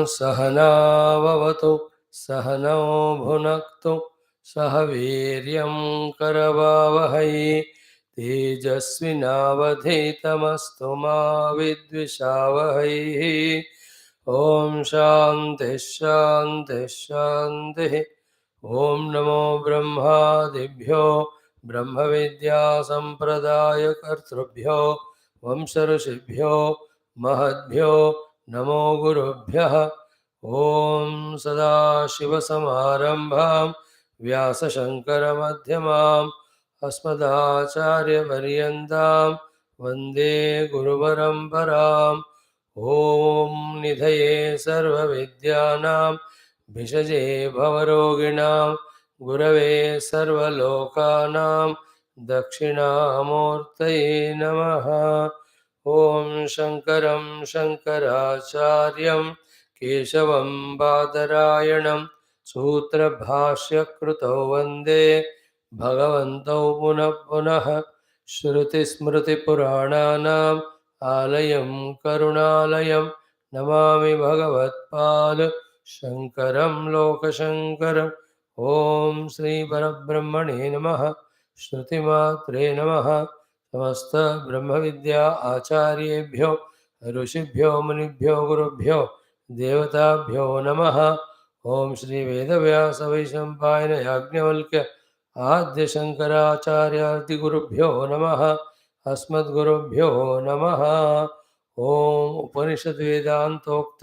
सहनाववतु सहनौ भुनक्तु सह वीर्यं करवावहै तेजस्विनावधीतमस्तु मा विद्विषावहै। ओम शांति शांति शांति। ओम नमो ब्रह्मादिभ्यो ब्रह्म विद्या संप्रदाय कर्तृभ्यो वंश ऋषिभ्यो महद्भ्यो नमो गुरुभ्यः। ओम सदाशिवसमारम्भां व्यासशङ्करमध्यमाम् अस्मदाचार्यपर्यन्तां वन्दे गुरुपरम्पराम्। ओम निधये सर्वविद्यानां भिषजे भवरोगिणां गुरवे सर्वलोकानां दक्षिणामूर्तये नमः। ओम शंकरं शंकराचार्यं केशवं बादरायणं सूत्रभाष्यकृतौ वन्दे भगवन्तौ पुनः पुनः। श्रुतिस्मृतिपुराणानाम् आलयं करुणालयं नमामि भगवत्पाद शंकरं लोकशंकरम्। ओम श्री परब्रह्मणे नमः। श्रुतिमात्रे नमः। समस्त ब्रह्म विद्या आचार्येभ्यो ऋषिभ्यो मुनिभ्यो गुरुभ्यो देवताभ्यो नमः। ओम श्री वेदव्यास वैशंपायन याज्ञवल्क्य आद्य शंकराचार्यादि गुरुभ्यो नमः। अस्मद्गुरुभ्यो नमः। ओम उपनिषद वेदांतोक्त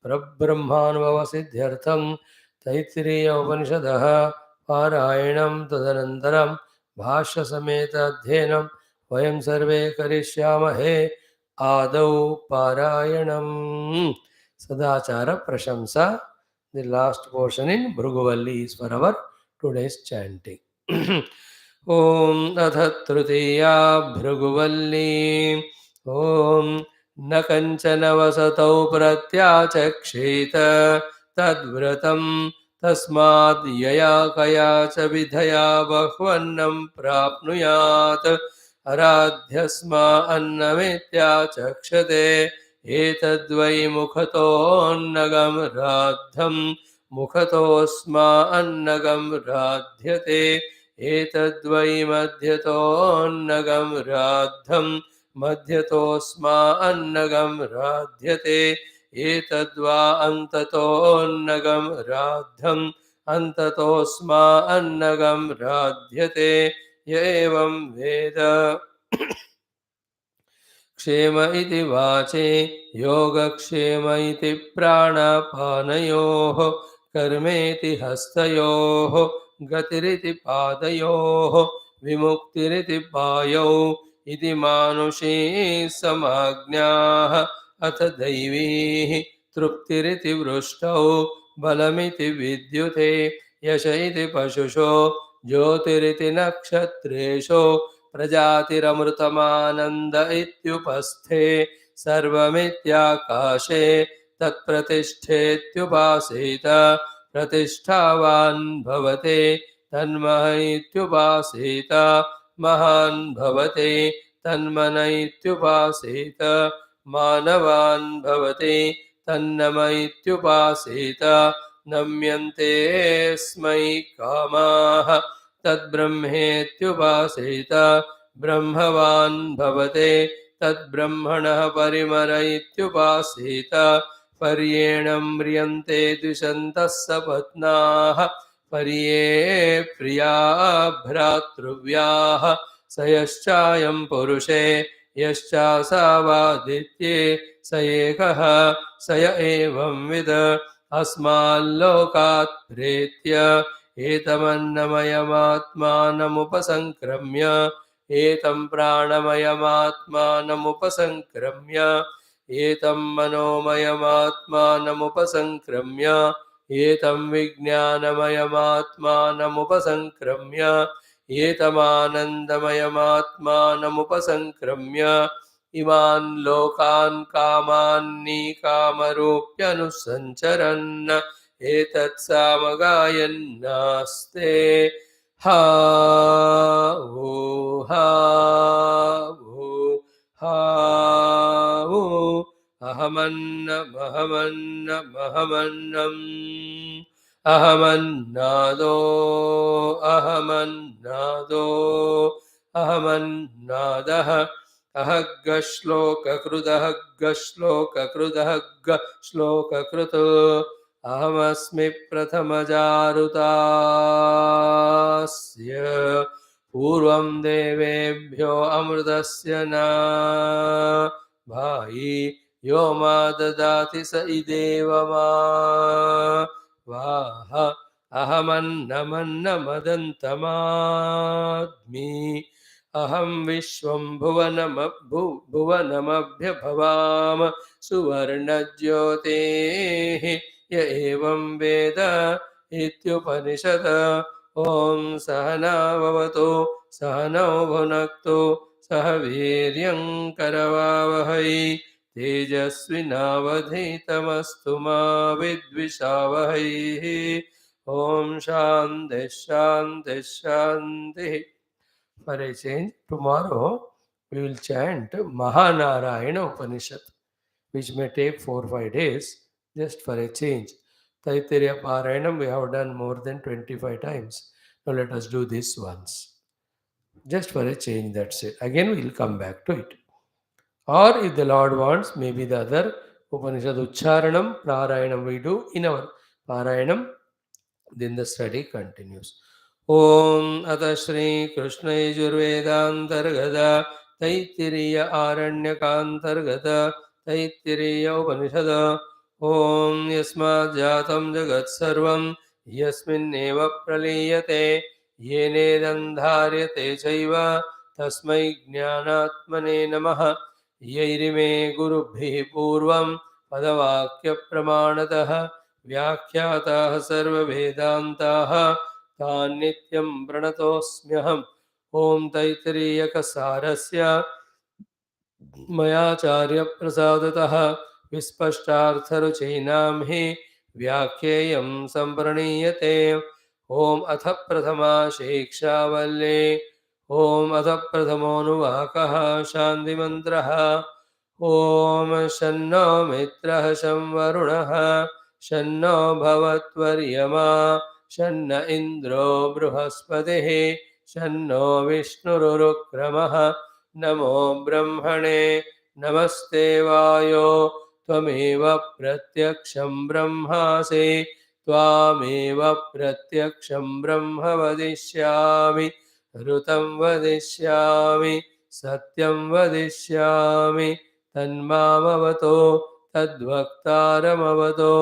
परब्रह्मानुभव सिद्ध्यर्थं तैत्तिरीय उपनिषदः पारायणं तदनन्तरं भाष्य समेत अध्ययनं वयं सर्वे करिष्यामहे। आदौ पारायणं सदाचार प्रशंसा। The last portion in Bhruguvalli is for our today's chanting. Om अथ तृतीया भृगुवल्ली। ओम न कंचन वसतौ प्रत्याचक्षेत तद्व्रतं तस्माद् यया कया च विधया बह्वन्नं प्राप्नुयात्। अराध्यस्मा अन्नमेत्याचक्षते एतद्वै मुखतोऽन्नगं राद्धं मुखतोऽस्मा अन्नगं राध्यते एतद्वै मध्यतोऽन्नगं राद्धं मध्यतोऽस्मा अन्नगं राध्यते एतद्वा अन्ततोऽन्नगं राद्धं अन्ततोऽस्मा अन्नगं राध्यते। य एवं वेद। क्षेम इति वाचे योगक्षेम इति प्राणापानयोः कर्मेति हस्तयोः गतिरिति पादयोः विमुक्तिरिति पायौ इति मानुषी समाज्ञाः। अथ दैवी तृप्तिरिति वृष्टौ बलमिति विद्युते यश इति पशुषो ज्योतिरिति नक्षत्रेषु प्रजातिरमृतमानन्द इत्युपस्थे सर्वमित्याकाशे तत्प्रतिष्ठेत्युपासेत प्रतिष्ठावान् भवते तन्मह इत्युपासेत महान् भवते तन्मन इत्युपासेत मानवान् भवते तन्नम इत्युपासेत नम्यन्ते स्मै कामाः तद्ब्रह्मेत्युपासेत ब्रह्मवान् भवते तद्ब्रह्मणः परिमर इत्युपासेत पर्येण म्रियन्ते द्विषन्तः सपत्नाः पर्ये प्रिया भ्रातृव्याः स यश्चायं पुरुषे यश्चासावादित्ये स एकः स य एवं विद अस्माल्लोकात् प्रेत्य एतमन्नमयमात्मानमुपसंक्रम्य एतं प्राणमयमात्मानमुपसंक्रम्य एतं मनोमयमात्मानमुपसंक्रम्य एतं विज्ञानमयमात्मानमुपसंक्रम्य एतमानन्दमयमात्मानमुपसंक्रम्य इमान् लोकान् कामान्निकामरूप्यनुसञ्चरन् एतत्सामगायन्नास्ते। हा वो हा वो हा वो ahamannamahamannamahamannam ahamannado ahamannado ahamannadah ahagga shloka krudahagga shloka krutu ahamasmi pratamajarutasya पूर्वं देवेभ्यो अमृतस्य न भाई यो मा ददाति स इदेव मा वाह अहमन्नमन्नमदन्तमाद्मि अहं विश्वं भुवनमभ्यभवाम सुवर्णज्योतेः य एवं वेद इत्युपनिषद ॐ सहना भवतु सहनौ भुनक्तु सह वीर्यं करवावहै तेजस्विनावधीतमस्तु मा विद्विषावहै ॐ शान्तिः शान्तिः शान्तिः. For a change, tomorrow we will chant Mahanarayana Upanishad, which may take 4 or 5 days, just for a change. Taittiriya Parayanam we have done more than 25 times. Now let us do this once. Just for a change, that's it. Again we will come back to it. Or if the Lord wants, maybe the other Upanishad Ucharanam, Parayanam we do in our Parayanam, then the study continues. Om Atha Shri Krishna Yajurvedantargata Taittiriya Aranyakantargata Taittiriya Upanishada Om Yasmad Jatam Jagat Sarvam Yasminneva Praliyate Yenedandharyate Chaiva Tasmai Jnanatmane Namaha Yairime Gurubhi Purvam Padavakya Pramanatah व्याख्याताः सर्ववेदान्ताः तान् नित्यं प्रणतोऽस्म्यहम् ॐ तैत्तिरीयकसारस्य मयाचार्यप्रसादतः विस्पष्टार्थरुचीनां हि व्याख्येयं सम्प्रणीयते ॐ अथ प्रथमा शिक्षा वल्ली ॐ अथ प्रथमोऽनुवाकः शान्तिमन्त्रः ॐ शन्नो मित्रः शं वरुणः शन्नो भवत्वर्यमा शन्न इन्द्रो बृहस्पतिः शन्नो विष्णुरुक्रमः नमो ब्रह्मणे नमस्ते वायो त्वमेव प्रत्यक्षं ब्रह्मासि त्वामेव प्रत्यक्षं ब्रह्म वदिष्यामि ऋतं वदिष्यामि सत्यं वदिष्यामि तन्मामवतो तद्वक्तारमवतो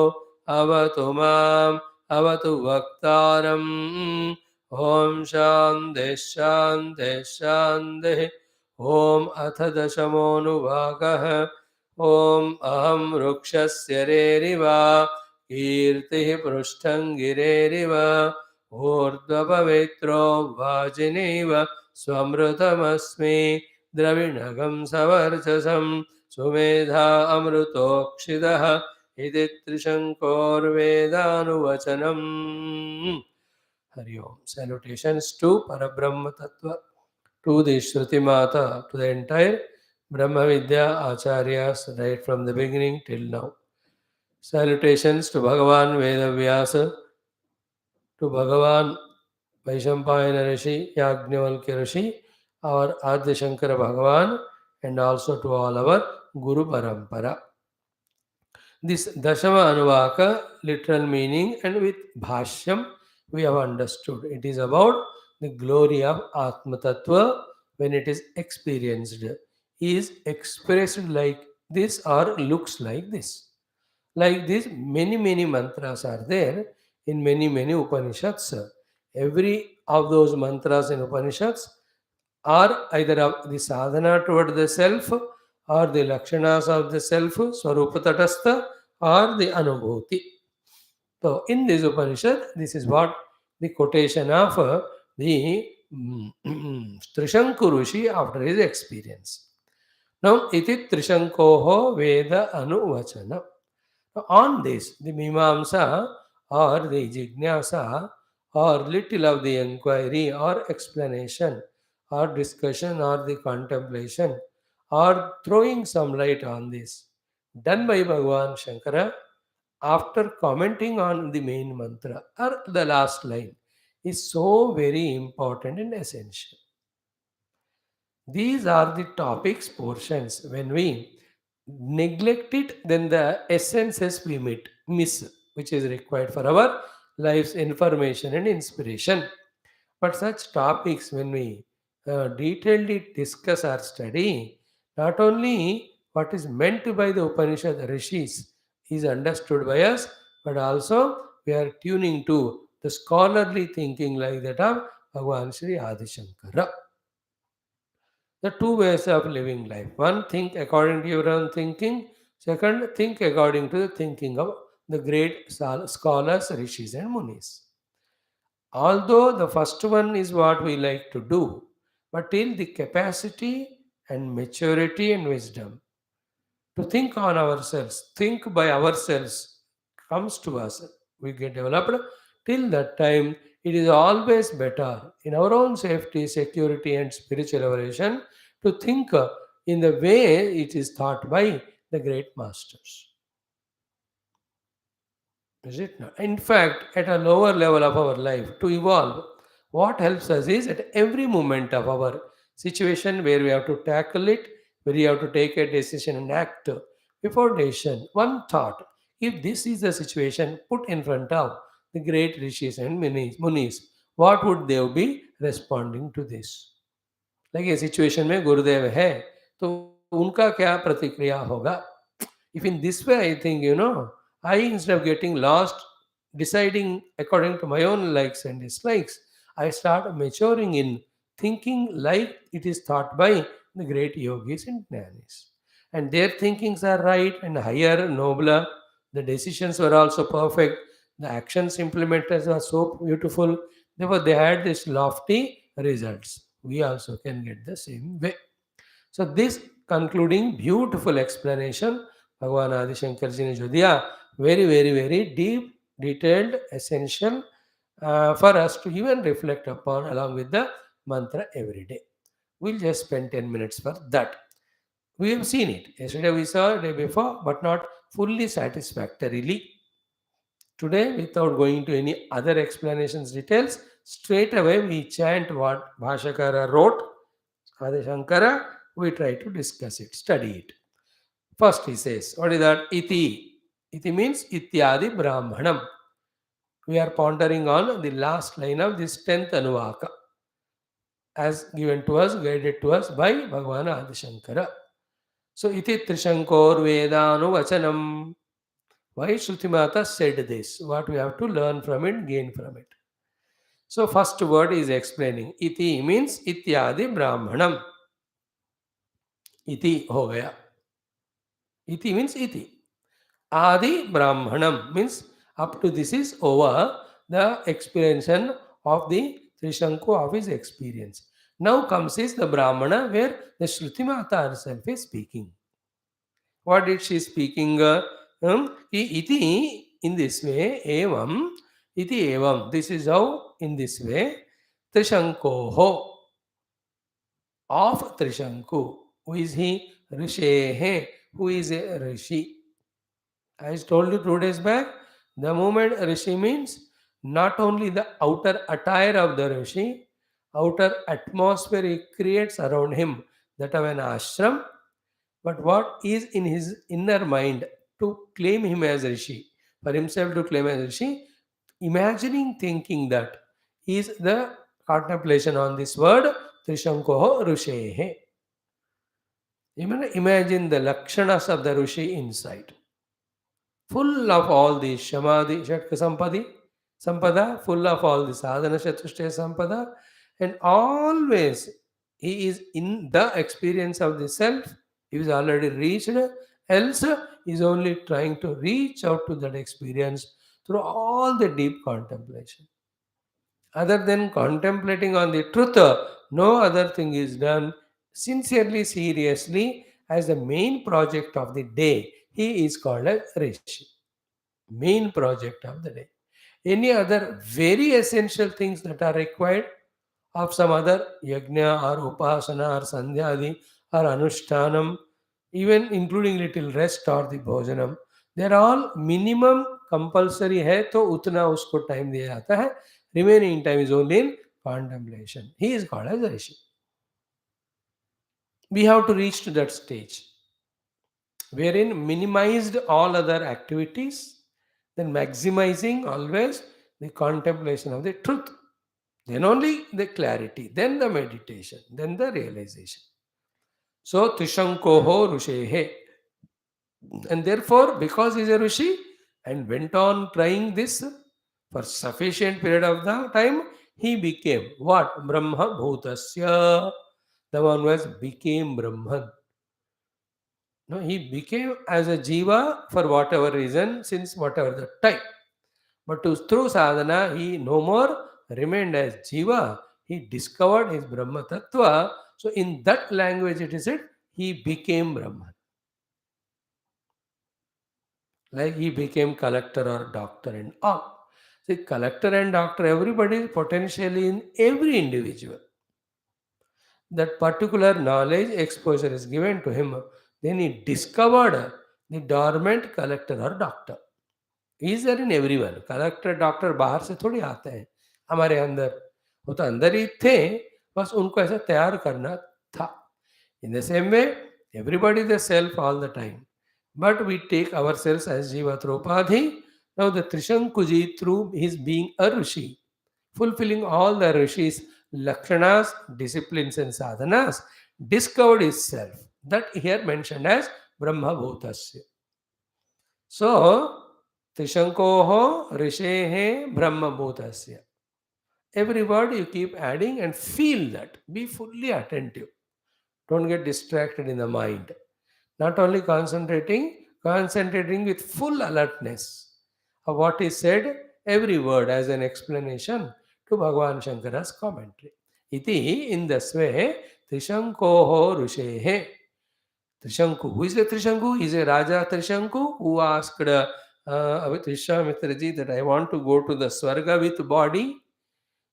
अवतु माम् अवतु वक्तारम् ॐ शान्तिः शान्तिः शान्तिः ॐ अथ दशमोऽनुवाकः ॐ अहं वृक्षस्य रेरिव कीर्तिः पृष्ठं गिरेरिव ऊर्ध्वपवित्रो वाजिनीव स्वमृतमस्मि द्रविणगं सवर्चसं सुमेधा अमृतोक्षितः इति त्रिशङ्कोर्वेदानुवचनम्. Hari Om. Salutations to Parabrahma Tattva, to the Shruti Mata, to the entire Brahma Vidya Acharyas right from the beginning till now. Salutations to Bhagavan Vedavyasa, to Bhagavan Vaishampayana Rishi, Yajnavalkya Rishi, our Adi Shankara Bhagavan, and also to all our Guru Parampara. This Dashama Anuvaka, literal meaning, and with Bhashyam, we have understood. It is about the glory of Atma Tattva when it is experienced. Is expressed like this or looks like this. Like this, many mantras are there in many Upanishads. Every of those mantras in Upanishads are either of the sadhana toward the self or the lakshanas of the self, swarupa tatastha, or the anubhuti. So, in this Upanishad, this is what the quotation of the Trishanku Rishi after his experience. Now, iti Trishankoho Veda Anuvachana. On this, the Mimamsa or the Jignasa or little of the inquiry or explanation or discussion or the contemplation or throwing some light on this. done by Bhagavan Shankara after commenting on the main mantra or the last line is so very important and essential. These are the topics portions. When we neglect it, then the essences we miss, which is required for our life's information and inspiration. But such topics, when we detailedly discuss or study, not only what is meant by the Upanishad rishis is understood by us, but also we are tuning to the scholarly thinking like that of Bhagavan Sri Adi Shankara. The two ways of living life. One, think according to your own thinking. Second, think according to the thinking of the great scholars, rishis, and munis. Although the first one is what we like to do, but till the capacity and maturity and wisdom to think on ourselves, think by ourselves comes to us, we get developed. Till that time, it is always better in our own safety, security, and spiritual evolution to think in the way it is taught by the great masters. Is it not? In fact, at a lower level of our life, to evolve, what helps us is at every moment of our situation where we have to tackle it, where we have to take a decision and act. Before decision, one thought: if this is the situation put in front of the great rishis and munis, what would they be responding to this? Like a situation में गुरुदेव है तो उनका क्या प्रतिक्रिया होगा? If in this way I think, I, instead of getting lost deciding according to my own likes and dislikes, I start maturing in thinking like it is taught by the great yogis and jnanis, and their thinkings are right and higher, nobler. The decisions were also perfect, the actions implemented were so beautiful, therefore they had this lofty results. We also can get the same way. So this concluding beautiful explanation Bhagavan Adi Shankar ji ne jo diya, very, very, very deep, detailed, essential for us to even reflect upon along with the mantra every day. We'll just spend 10 minutes for that. We have seen it. Yesterday we saw, day before, but not fully satisfactorily. Today, without going to any other explanations, details, straight away we chant what Bhashakara wrote, Adi Shankara, we try to discuss it, study it. First he says, what is that? Iti. Iti means Ityadi Brahmanam. We are pondering on the last line of this 10th Anuvaka as given to us, guided to us by Bhagavan Adi Shankara. So, Iti Trishankor Vedanu. Why Shruti Mata said this? What we have to learn from it, gain from it. So, first word is explaining. Iti means Ityadi Brahmanam. Iti ho gaya. Iti means iti. Adi Brahmanam means up to this is over the explanation of the Trishanku of his experience. Now comes is the Brahmana where the Shruti Mata herself is speaking. What did she speaking? Iti in this way, evam, iti evam. This is how in this way, Trishankoho of Trishanku. Who is he? Rishehe. Who is a Rishi? I told you 2 days back, the moment Rishi means not only the outer attire of the Rishi, outer atmosphere he creates around him, that of an ashram, but what is in his inner mind to claim him as Rishi, for himself to claim as Rishi, imagining, thinking that is the contemplation on this word, Trishankoho Rushehe. Imagine the lakshanas of the Rishi inside, full of all the Shamadhi, Shatka Sampada, full of all the Sadhana Chatushtaya Sampada, and always he is in the experience of the self, he is already reached, else he is only trying to reach out to that experience through all the deep contemplation. Other than contemplating on the truth, no other thing is done sincerely, seriously, as the main project of the day. He is called as Rishi. Main project of the day. Any other very essential things that are required of some other yajna or upasana or sandhyadi or anushtanam, even including little rest or the bhojanam, they're all minimum compulsory है तो उतना उसको time दिया जाता है. Remaining time is only in contemplation. He is called as a rishi. We have to reach to that stage wherein minimized all other activities, then maximizing always the contemplation of the truth. Then only the clarity, then the meditation, then the realization. So Trishankoho Rushehe. And therefore, because he is a Rishi and went on trying this for sufficient period of the time, he became what? Brahma Bhutasya. The one who has became Brahman. No, he became as a Jiva for whatever reason, since whatever the time. But through sadhana, he no more remained as Jiva. He discovered his Brahma Tattva. So, in that language, it is said he became Brahman. Like he became collector or doctor and all. See, collector and doctor, everybody is potentially in every individual. That particular knowledge exposure is given to him. Then he discovered the dormant collector or doctor. He is there in everyone. Collector doctor बाहर से थोड़ी आते हैं हमारे अंदर, वो तो अंदर ही थे, बस उनको ऐसा तैयार करना था. In the same way, everybody is the self all the time, but we take ourselves as Jiva Tropadhi. Now the Trishankuji, through his being a Rishi, fulfilling all the Rishis, Lakshanas, disciplines and sadhanas, discovered his self. That here mentioned as Brahma Bhutasya. So, Trishankoho Rishehe Brahma Bhutasya. Every word you keep adding and feel that. Be fully attentive. Don't get distracted in the mind. Not only concentrating with full alertness of what is said, every word as an explanation to Bhagavan Shankara's commentary. Iti, in this way, Trishankoho Rishehe. Trishanku. Who is the Trishanku? He is a Raja Trishanku who asked Vishwamitraji that I want to go to the Swarga with body,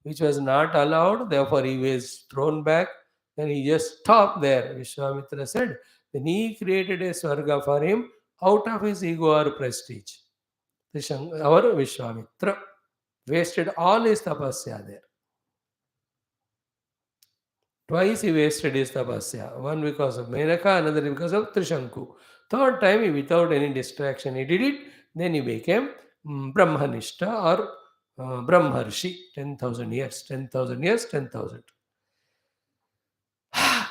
which was not allowed. Therefore, he was thrown back. Then he just stopped there. Vishwamitra said, then he created a Swarga for him out of his ego or prestige. Our Vishwamitra wasted all his tapasya there. Twice he wasted his tapasya. One because of Menaka, another because of Trishanku. Third time, without any distraction, he did it. Then he became Brahmanishta or Brahmarshi. 10,000 years, 10,000 years, 10,000.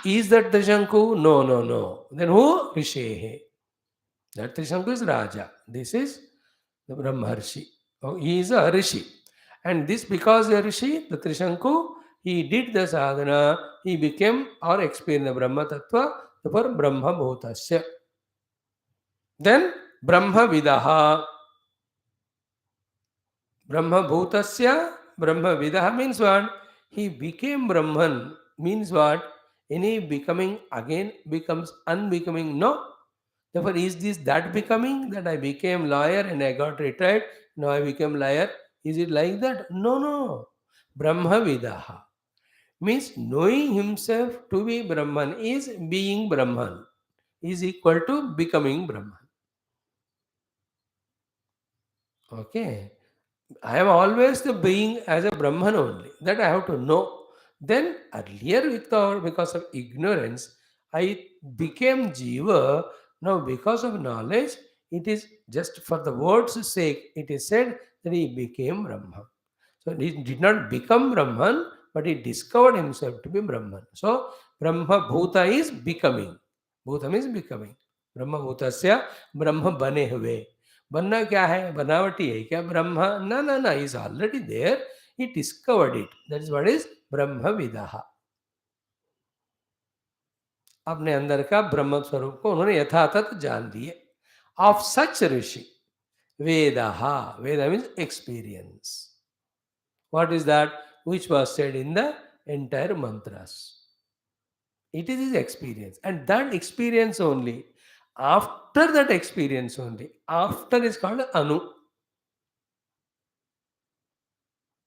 Is that Trishanku? No, no, no. Then who? Rishehe. That Trishanku is Raja. This is the Brahmarshi. Oh, he is a Rishi. And this because a Rishi, the Trishanku, he did the sadhana, he became or experienced the Brahma Tattva, therefore Brahma Bhutasya. Then Brahma Vidaha. Brahma Bhutasya, Brahma Vidaha means what? He became Brahman. Means what? Any becoming again becomes unbecoming? No. Therefore, is this that becoming that I became lawyer and I got retired? Now I became liar. Is it like that? No, no. Brahma Vidaha means knowing himself to be Brahman is being Brahman is equal to becoming Brahman. Okay. I am always the being as a Brahman only. That I have to know. Then earlier without because of ignorance, I became Jiva. Now because of knowledge, it is just for the word's sake, it is said that he became Brahman. So he did not become Brahman, but he discovered himself to be Brahman. So Brahma Bhuta is becoming. Bhuta means becoming. Brahma Bhutasya Brahma bane हुए. बनना क्या है? बनावटी है क्या ब्रह्म? ना ना ना, is already there. He discovered it. That is what is Brahma विदः. अपने अंदर का ब्रह्म स्वरूप को उन्होंने यथातथ जान लिए. ऑफ सच ऋषि वेदः. Veda means experience. What is that? Which was said in the entire mantras. It is his experience, and that experience only. After that experience only, after is called Anu.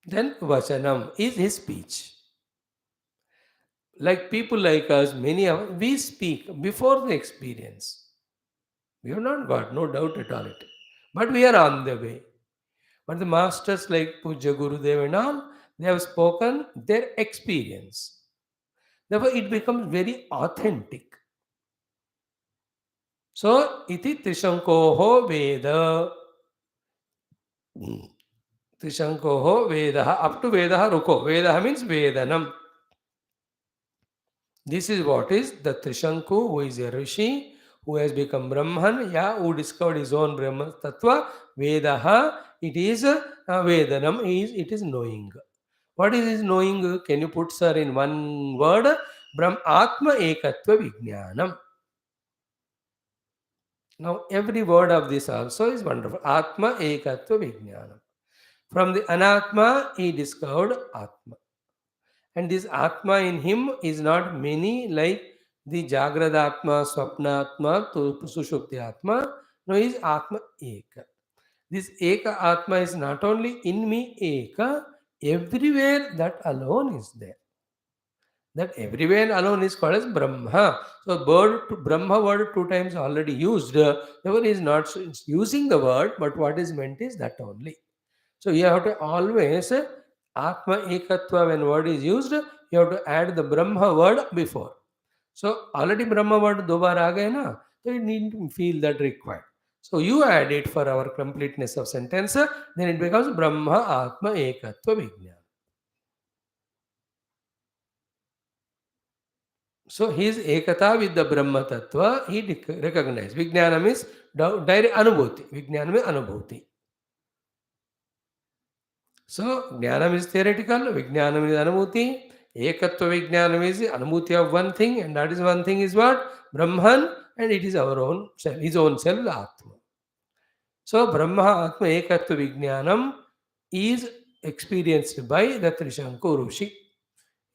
Then Vachanam is his speech. like people like us, many of us, we speak before the experience. We have not got, no doubt at all it. But we are on the way. But the masters like Puja Gurudev and all, they have spoken their experience. Therefore, it becomes very authentic. So, iti Trishankoho Veda. Trishankoho Vedaha. Up to Vedaha Ruko. Vedaha means Vedanam. This is what is the Trishanku, who is a Rishi, who has become Brahman, yeah, who discovered his own Brahma Tattva. Vedaha, it is Vedanam, it is knowing. What is his knowing? Can you put, sir, in one word? Brahm Atma Ekatva Vijnanam. Now, every word of this also is wonderful. Atma Ekatva Vijnanam. From the Anatma, he discovered Atma. And this Atma in him is not many like the Jagrada Atma, Swapna Atma, Sushupti Atma. No, is Atma Eka. This Eka Atma is not only in me, Eka, everywhere that alone is there. That everywhere alone is called as Brahma. So, Brahma word two times already used. Therefore, is not using the word, but what is meant is that only. So you have to always Atma Ekatva, when word is used, you have to add the Brahma word before. So already Brahma word do bar aa gaye na, so you need to feel that required. So you add it for our completeness of sentence, then it becomes Brahma Atma Ekatva Vijnana. So his Ekata with the Brahma Tattva, he recognized. Vijnana means direct Anubhuti. Vijnana means Anubhuti. So, Jnanam is theoretical, Vijnanam is Anubhuti. Ekatva Vijnanam is Anubhuti of one thing, and that is one thing is what? Brahman, and it is our own self, his own self, Atma. So, Brahma Atma Ekatva Vijnanam is experienced by the Trishanku Rushi.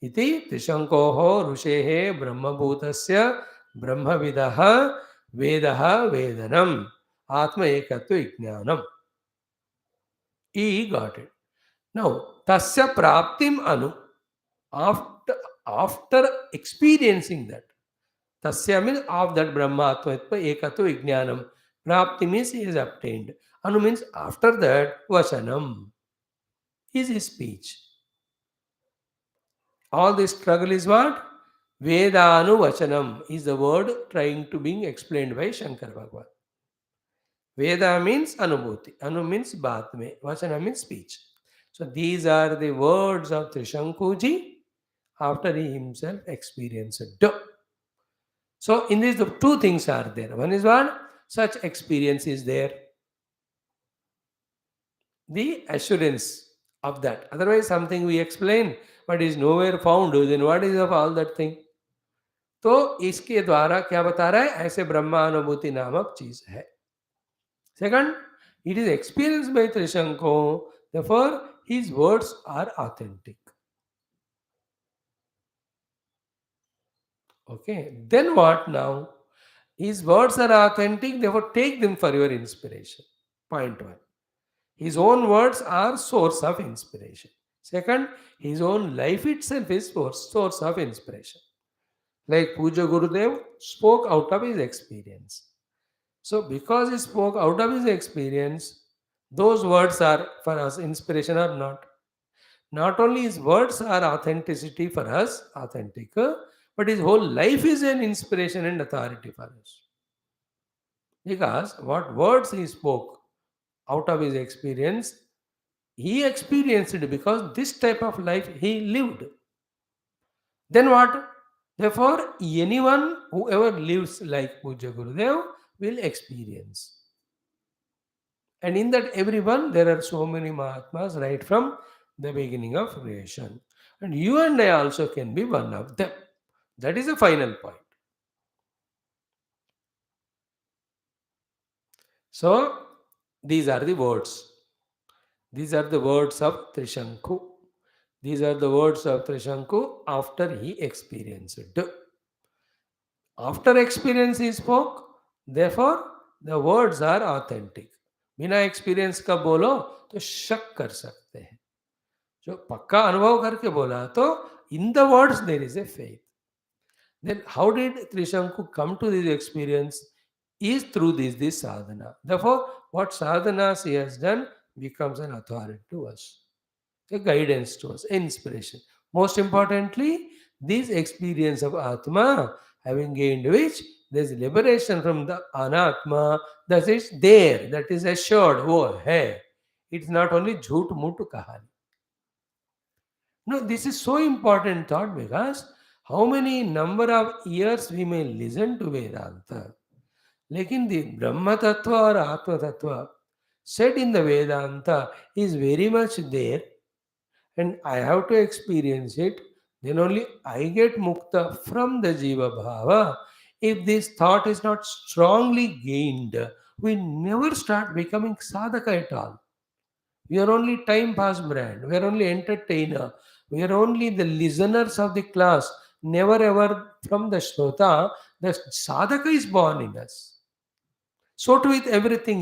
Iti Trishankoho Rushehe Brahmabhutasya Brahmavidaha Vedaha Vedanam Atma Ekatva Vijnanam. He got it. Now, tasya praptim anu, after experiencing that, tasya means of that Brahmatma ekatva vijnanam, prapti means he is obtained. Anu means after that, vasanam is his speech. All this struggle is what? Vedanu vasanam is the word trying to be explained by Shankara Bhagavan. Veda means anubhuti, anu means batme, vachana means speech. So these are the words of Trishankuji after he himself experienced it. So in this, the two things are there. One is what? Such experience is there. The assurance of that. Otherwise, something we explain, but is nowhere found. Then what is of all that thing? तो इसके द्वारा क्या बता रहा है? ऐसे ब्रह्मानुभूति नामक चीज है. Second, it is experienced by Trishanko. Therefore, his words are authentic. Okay, then what now? His words are authentic, therefore take them for your inspiration. Point one. His own words are source of inspiration. Second, his own life itself is source of inspiration. Like Puja Gurudev spoke out of his experience. So because he spoke out of his experience, those words are for us inspiration or not. Not only his words are authenticity for us, authentic, but his whole life is an inspiration and authority for us. Because what words he spoke out of his experience, he experienced it because this type of life he lived. Then what? Therefore, anyone whoever lives like Puja Gurudev will experience. And in that everyone, there are so many Mahatmas right from the beginning of creation. And you and I also can be one of them. That is the final point. So, these are the words. These are the words of Trishanku. These are the words of Trishanku after he experienced it. After experience he spoke, therefore the words are authentic. बिना experience का बोलो तो शक कर सकते हैं. जो पक्का अनुभव करके बोला तो in the words there is a faith. Then how did Trishanku come to this experience? Is through this sadhana. Therefore, what sadhanas he has done becomes an authority to us, a guidance to us, inspiration. Most importantly, this experience of Atma, having gained which there is liberation from the Anatma, that is there, that is assured. Oh, hey, it's not only jhoot moot kahani. No, this is so important thought because how many number of years we may listen to Vedanta. Lekin the Brahma Tattva or Atma Tattva said in the Vedanta is very much there and I have to experience it. Then only I get mukta from the Jiva Bhava. If this thought is not strongly gained, we never start becoming sadhaka at all. We are only time pass brand. We are only entertainer. We are only the listeners of the class. Never ever from the Shrota, the sadhaka is born in us. So too with everything,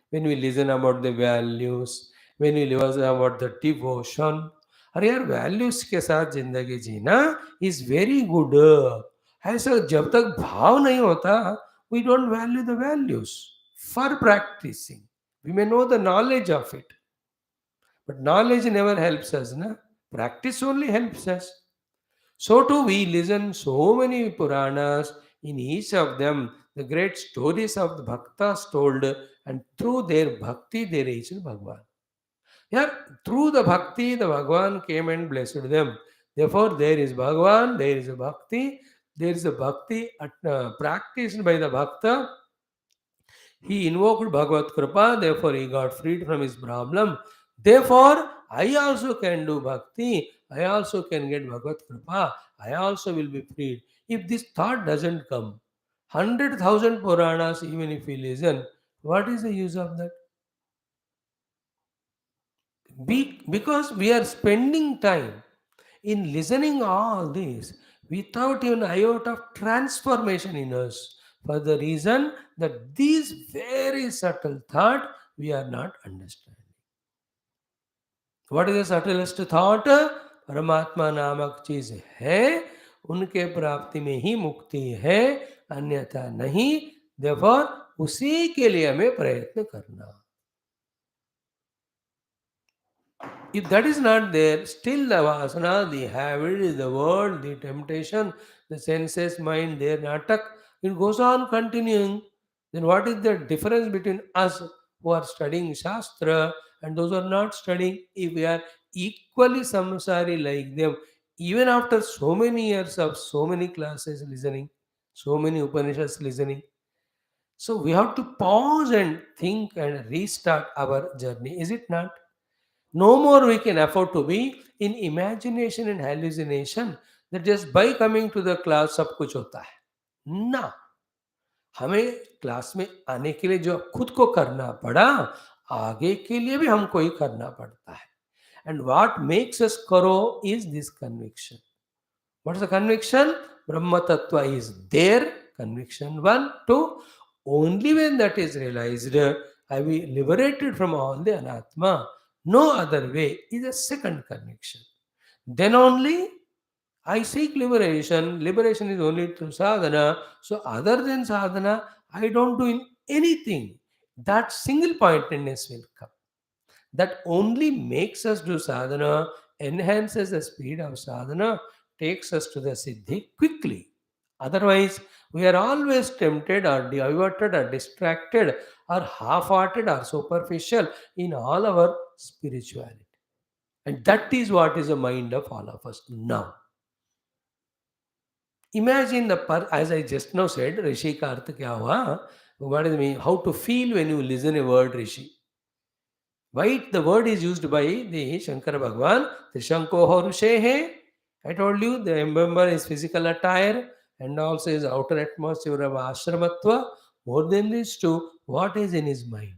when we listen about the values, when we listen about the devotion, अरे यार values के साथ जिंदगी जीना is very good. ऐसा जब तक भाव नहीं होता we don't value the values for practicing. We may know the knowledge of it, but knowledge never helps us. Na? Practice only helps us. So too we listen so many Puranas. In each of them, the great stories of the Bhaktas told, and through their bhakti they reached Bhagavan. Yeah, through the bhakti, the Bhagavan came and blessed them. Therefore, there is Bhagavan, there is a bhakti, there is a bhakti practiced by the Bhakta. He invoked Bhagavad Kripa, therefore he got freed from his problem. Therefore, I also can do bhakti, I also can get Bhagavad Kripa, I also will be freed. If this thought doesn't come, 100,000 Puranas, even if we listen, what is the use of that? Because we are spending time in listening all this without even iota of transformation in us for the reason that these very subtle thought we are not understanding. What is the subtlest thought? परमात्मा नामक चीज है, उनके प्राप्ति में ही मुक्ति है, अन्यथा नहीं. Therefore उसी के लिए हमें प्रयत्न करना. If that is not there, still the vasana, the habit, the word, the temptation, the senses, mind, their natak, it goes on continuing. Then what is the difference between us who are studying Shastra and those who are not studying? If we are equally samsari like them, even after so many years of so many classes listening, so many Upanishads listening, so we have to pause and think and restart our journey. Is it not? No more we can afford to be in imagination and hallucination that just by coming to the class सब कुछ होता है ना. हमें class में आने के लिए जो खुद को करना पड़ा, आगे के लिए भी हमको ही करना पड़ता है. एंड व्हाट मेक्स अस करो is this conviction. What is the conviction? Brahma Tattva is there. Conviction 1. 2. Only when that is realized, I will be liberated from all the anatma. No other way is a second conviction. Then only I seek liberation. Liberation is only through sadhana. So, other than sadhana, I don't do anything. That single pointedness will come. That only makes us do sadhana, enhances the speed of sadhana, takes us to the siddhi quickly. Otherwise, we are always tempted or diverted or distracted or half-hearted or superficial in all our spirituality. And that is what is the mind of all of us now. Imagine as I just now said, Rishi ka arth kya hua? What is mean? How to feel when you listen a word Rishi? Why the word is used by the Shankara Bhagavan? Trishankoho Rushehe. I told you the member is physical attire and also his outer atmosphere of ashramatva. More than this too, what is in his mind?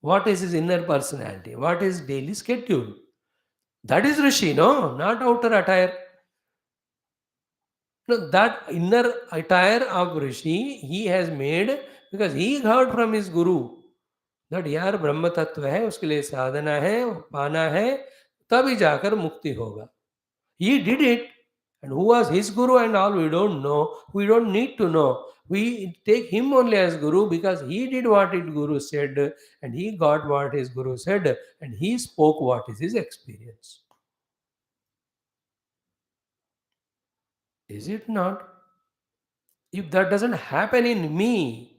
What is his inner personality? What is daily schedule? That is Rishi, no? Not outer attire. No, that inner attire of Rishi he has made because he heard from his Guru. That यार ब्रह्म तत्व है, उसके लिए साधना है, पाना है, तभी जाकर मुक्ति होगा. He did it. And who was his guru and all, we don't know. We don't need to know. We take him only as guru because he did what his guru said and he got what his guru said and he spoke what is his experience. Is it not? If that doesn't happen in me,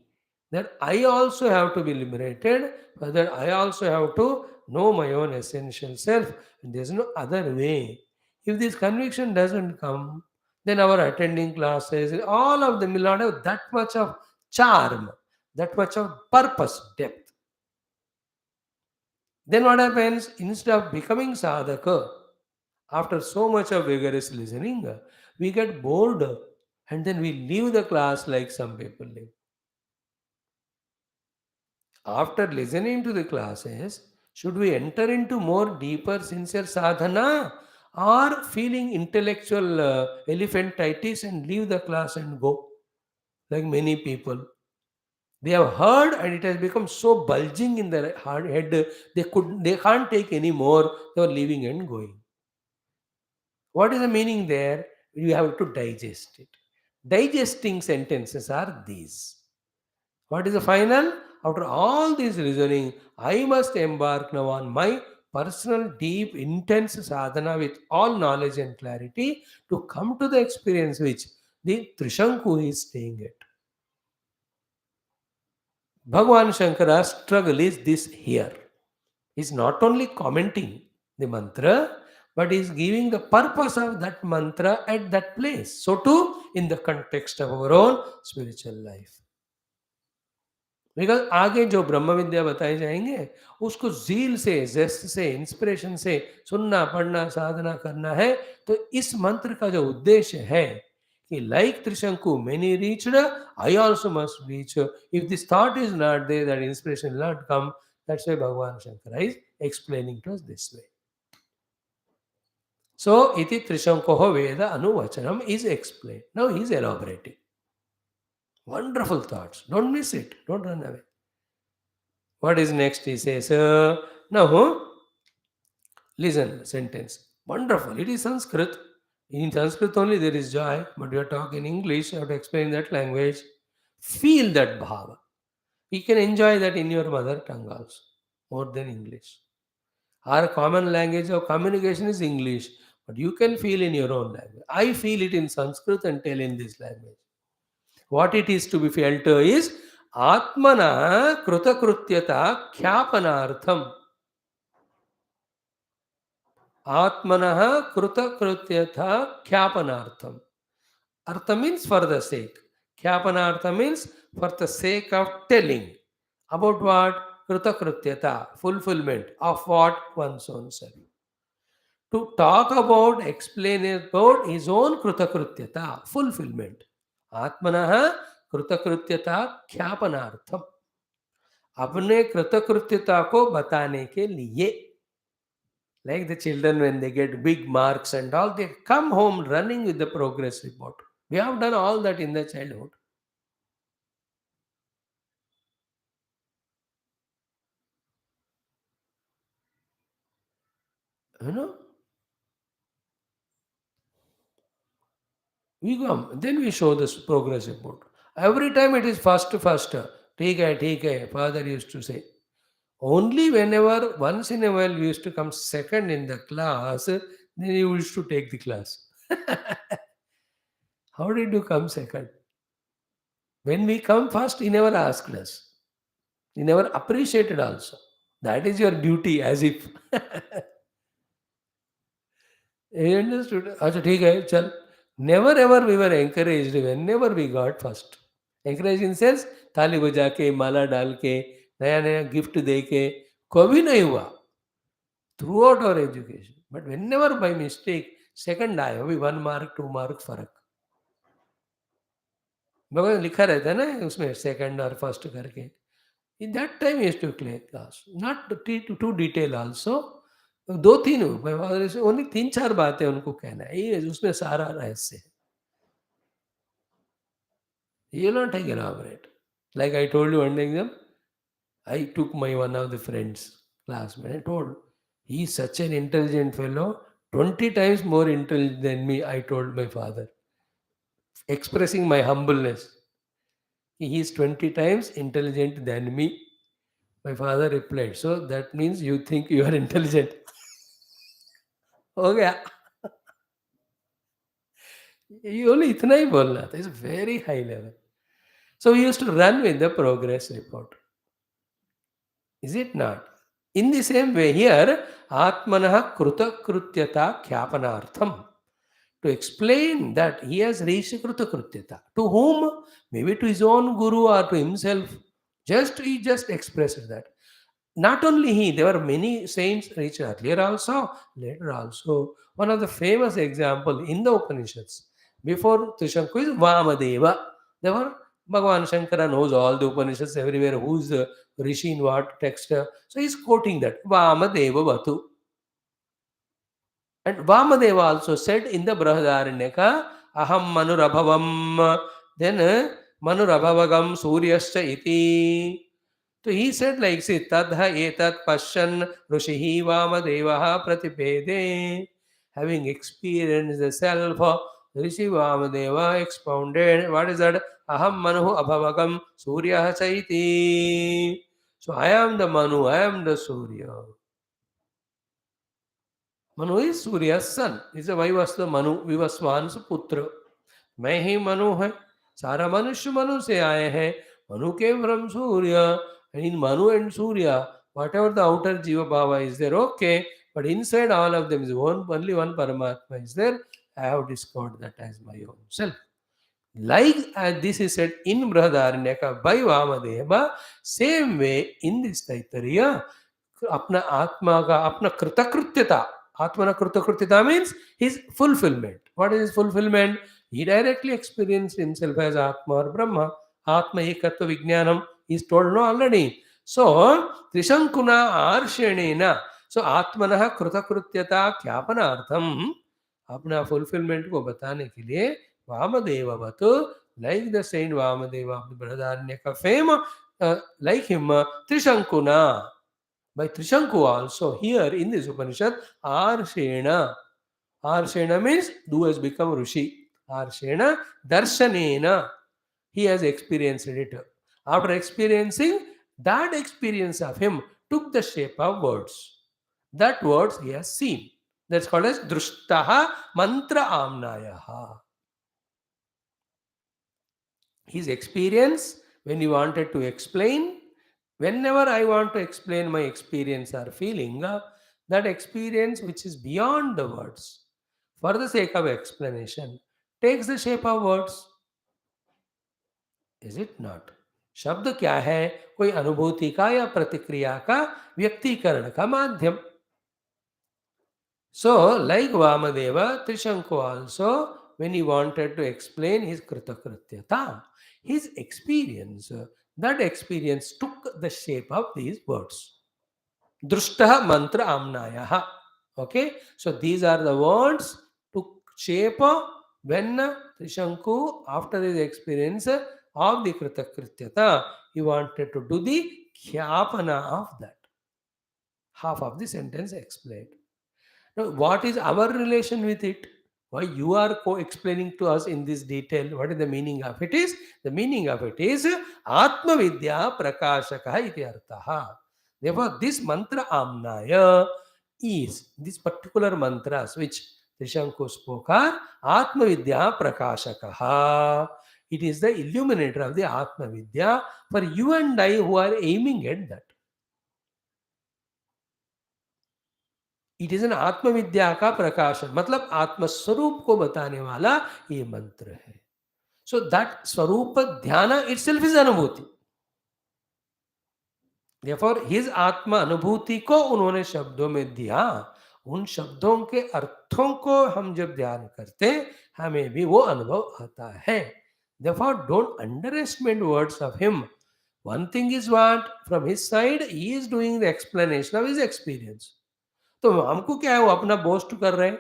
then I also have to be liberated, but then I also have to know my own essential self, and there's no other way. If this conviction doesn't come, then our attending classes, all of them will not have that much of charm, that much of purpose, depth. Then what happens? Instead of becoming sadhaka, after so much of vigorous listening, we get bored and then we leave the class like some people leave. After listening to the classes, should we enter into more deeper, sincere sadhana or feeling intellectual elephantitis and leave the class and go like many people? They have heard and it has become so bulging in their head they can't take any more. They are leaving and going. What is the meaning there? You have to digest it. Digesting sentences are these. What is the final? After all this reasoning, I must embark now on my personal, deep, intense sadhana with all knowledge and clarity to come to the experience which the Trishanku is staying at. Bhagavan Shankara's struggle is this here. He's not only commenting the mantra, but is giving the purpose of that mantra at that place. So too, in the context of our own spiritual life. Because आगे जो ब्रह्म विद्या बताए जाएंगे उसको झील से जेस्ट से inspiration से सुनना पढ़ना साधना करना है तो इस मंत्र का जो उद्देश्य है कि like Trishanku many reached I also must reach if this thought is not there that inspiration will not come that's why Bhagwan Shankar is explaining to us this way so इति त्रिशंको वेद अनुवचनम is explain now he is elaborating wonderful thoughts. Don't miss it. Don't run away. What is next? He says, now, listen, sentence. Wonderful. It is Sanskrit. In Sanskrit only there is joy, but we are talking English. You have to explain that language. Feel that bhava. You can enjoy that in your mother tongue also, more than English. Our common language of communication is English, but you can feel in your own language. I feel it in Sanskrit and tell in this language. What it is to be felt is Atmana Krutakrutyata Khyapanartham. Atmana Krutakrutyata Khyapanartham. Artha means for the sake. Khyapanartha means for the sake of telling. About what? Krutakrutyata, fulfillment of what? One's own self. To talk about, explain about his own Krutakrutyata, fulfillment. आत्मनः कृतकृत्यता ख्यापनार्थम अपने कृतकृत्यता को बताने के लिए like the children when they get big marks and all they come home running with the progress report. We have done all that in the childhood. You know, we come then we show this progress report. Every time it is first. ठीक है, father used to say. Only whenever once in a while we used to come second in the class, then you used to take the class. How did you come second? When we come first, he never asked us. He never appreciated also. That is your duty, as if. He understood. अच्छा ठीक है चल. Never ever we were encouraged whenever we got first. Encouraged in sense थाली बजा के माला डाल के नया नया गिफ्ट दे के कभी नहीं हुआ. Throughout our education. But whenever by mistake, second आए अभी 1 mark 2 mark फर्क. मगर लिखा रहता है ना उसमें सेकंड और फर्स्ट करके. In that time, he used to play class. Not too detail also. दो तीन ओनली तीन चार बातें उनको कहना है ये उसमें सारा रहस्य है. You will not take elaborate. Like I told you one exam, I took my one of the friends classmate. I told he is such an intelligent fellow. 20 times more intelligent than me, I told my father, expressing my humbleness. He is 20 times intelligent than me. My father replied, so that means you think you are intelligent. हो गया. ये only इतना ही बोलना था. It's very high level. So we used to run with the progress report. Is it not? In the same way here, Atmanah Krutakrutyata Kyapanartham. To explain that he has reached Krutakrutyata. To whom? Maybe to his own guru or to himself. He just expressed that. Not only he, there were many saints reached earlier also, later also. One of the famous example in the Upanishads, before Trishanku is Vamadeva. There were Bhagavan Shankara knows all the Upanishads everywhere, who is the Rishi in what text. So he's quoting that, Vamadeva Vatu. And Vamadeva also said in the Brahadaranyaka, Aham Manurabhavam, then Manurabhavagam Suryascha iti. So he said like, see, tadha etat pashan rushihi Vamadevaha pratipede. Having experienced the self, Rishi Vamadeva expounded, what is that? Aham Manu Abhavagam Surya Chaiti. So I am the Manu, I am the Surya. Manu is Surya's son. He said, why was the Manu? Vivaswan's putra. मैं ही मनु है. सारा मनुष्य मनु से आए हैं. Manu came from Surya. And in Manu and Surya, whatever the outer Jiva Bhava is there, okay. But inside all of them is only one Paramatma is there. I have discovered that as my own self. Like as this is said in Brahadaranyaka by Vamadeva, same way in this Taittiriya, अपना आत्मा का अपना कृतकृत्यता, आत्मना कृतकृत्यता means his fulfillment. What is his fulfillment? He directly experienced himself as Atma or Brahma. Atma ekatva vijnanam is told no already. So Trishankuna आर्षणेन, so आत्मनः कृतकृत्यता ख्यापनार्थम, अपना fulfillment को बताने के लिए वामदेववत, like the saint Vamadeva of the Brihadaranyaka fame, like him, Trishankuna. By Trishanku also, here in this Upanishad, Arshena. Arshena means who has become Rishi. Arshena, Darshanena. He has experienced it. After experiencing, that experience of him took the shape of words. That words he has seen. That's called as Drushtaha Mantra Amnayaha. His experience, when he wanted to explain, whenever I want to explain my experience or feeling, that experience which is beyond the words, for the sake of explanation, takes the shape of words. Is it not? शब्द क्या है? कोई अनुभूति का या प्रतिक्रिया का व्यक्तीकरण का माध्यम. So, like Vamadeva, Trishanku also, when he wanted to explain his Kritakrityata, his experience, that experience took the shape of these words. Drushtaha mantra amnayaha. Okay, so these are the words took shape when Trishanku, after his experience of the Kritakrityata, he wanted to do the khyapana of that. Half of the sentence explained. Now, what is our relation with it? Why you are explaining to us in this detail? What is the meaning of it? Is the meaning of it is Atma Vidya Prakashaka iti arthaha. Therefore, this mantra Amnaya is this particular mantras which Trishanku spoke are Atma Vidya Prakashakaha. It is the illuminator of the Atma Vidya for you and I who are aiming at that. It is an आत्मविद्या का प्रकाशन, मतलब आत्मस्वरूप को बताने वाला ये मंत्र है. सो दैट स्वरूप ध्यान इटसेल्फ इज अनुभूति. देयरफॉर हिज आत्मा अनुभूति को उन्होंने शब्दों में दिया. उन शब्दों के अर्थों को हम जब ध्यान करते हमें भी वो अनुभव आता है. Therefore don't under estimate words of him. One thing is what from his side he is doing the explanation of his experience. तो हमको क्या है, वो अपना बोस्ट कर रहे हैं.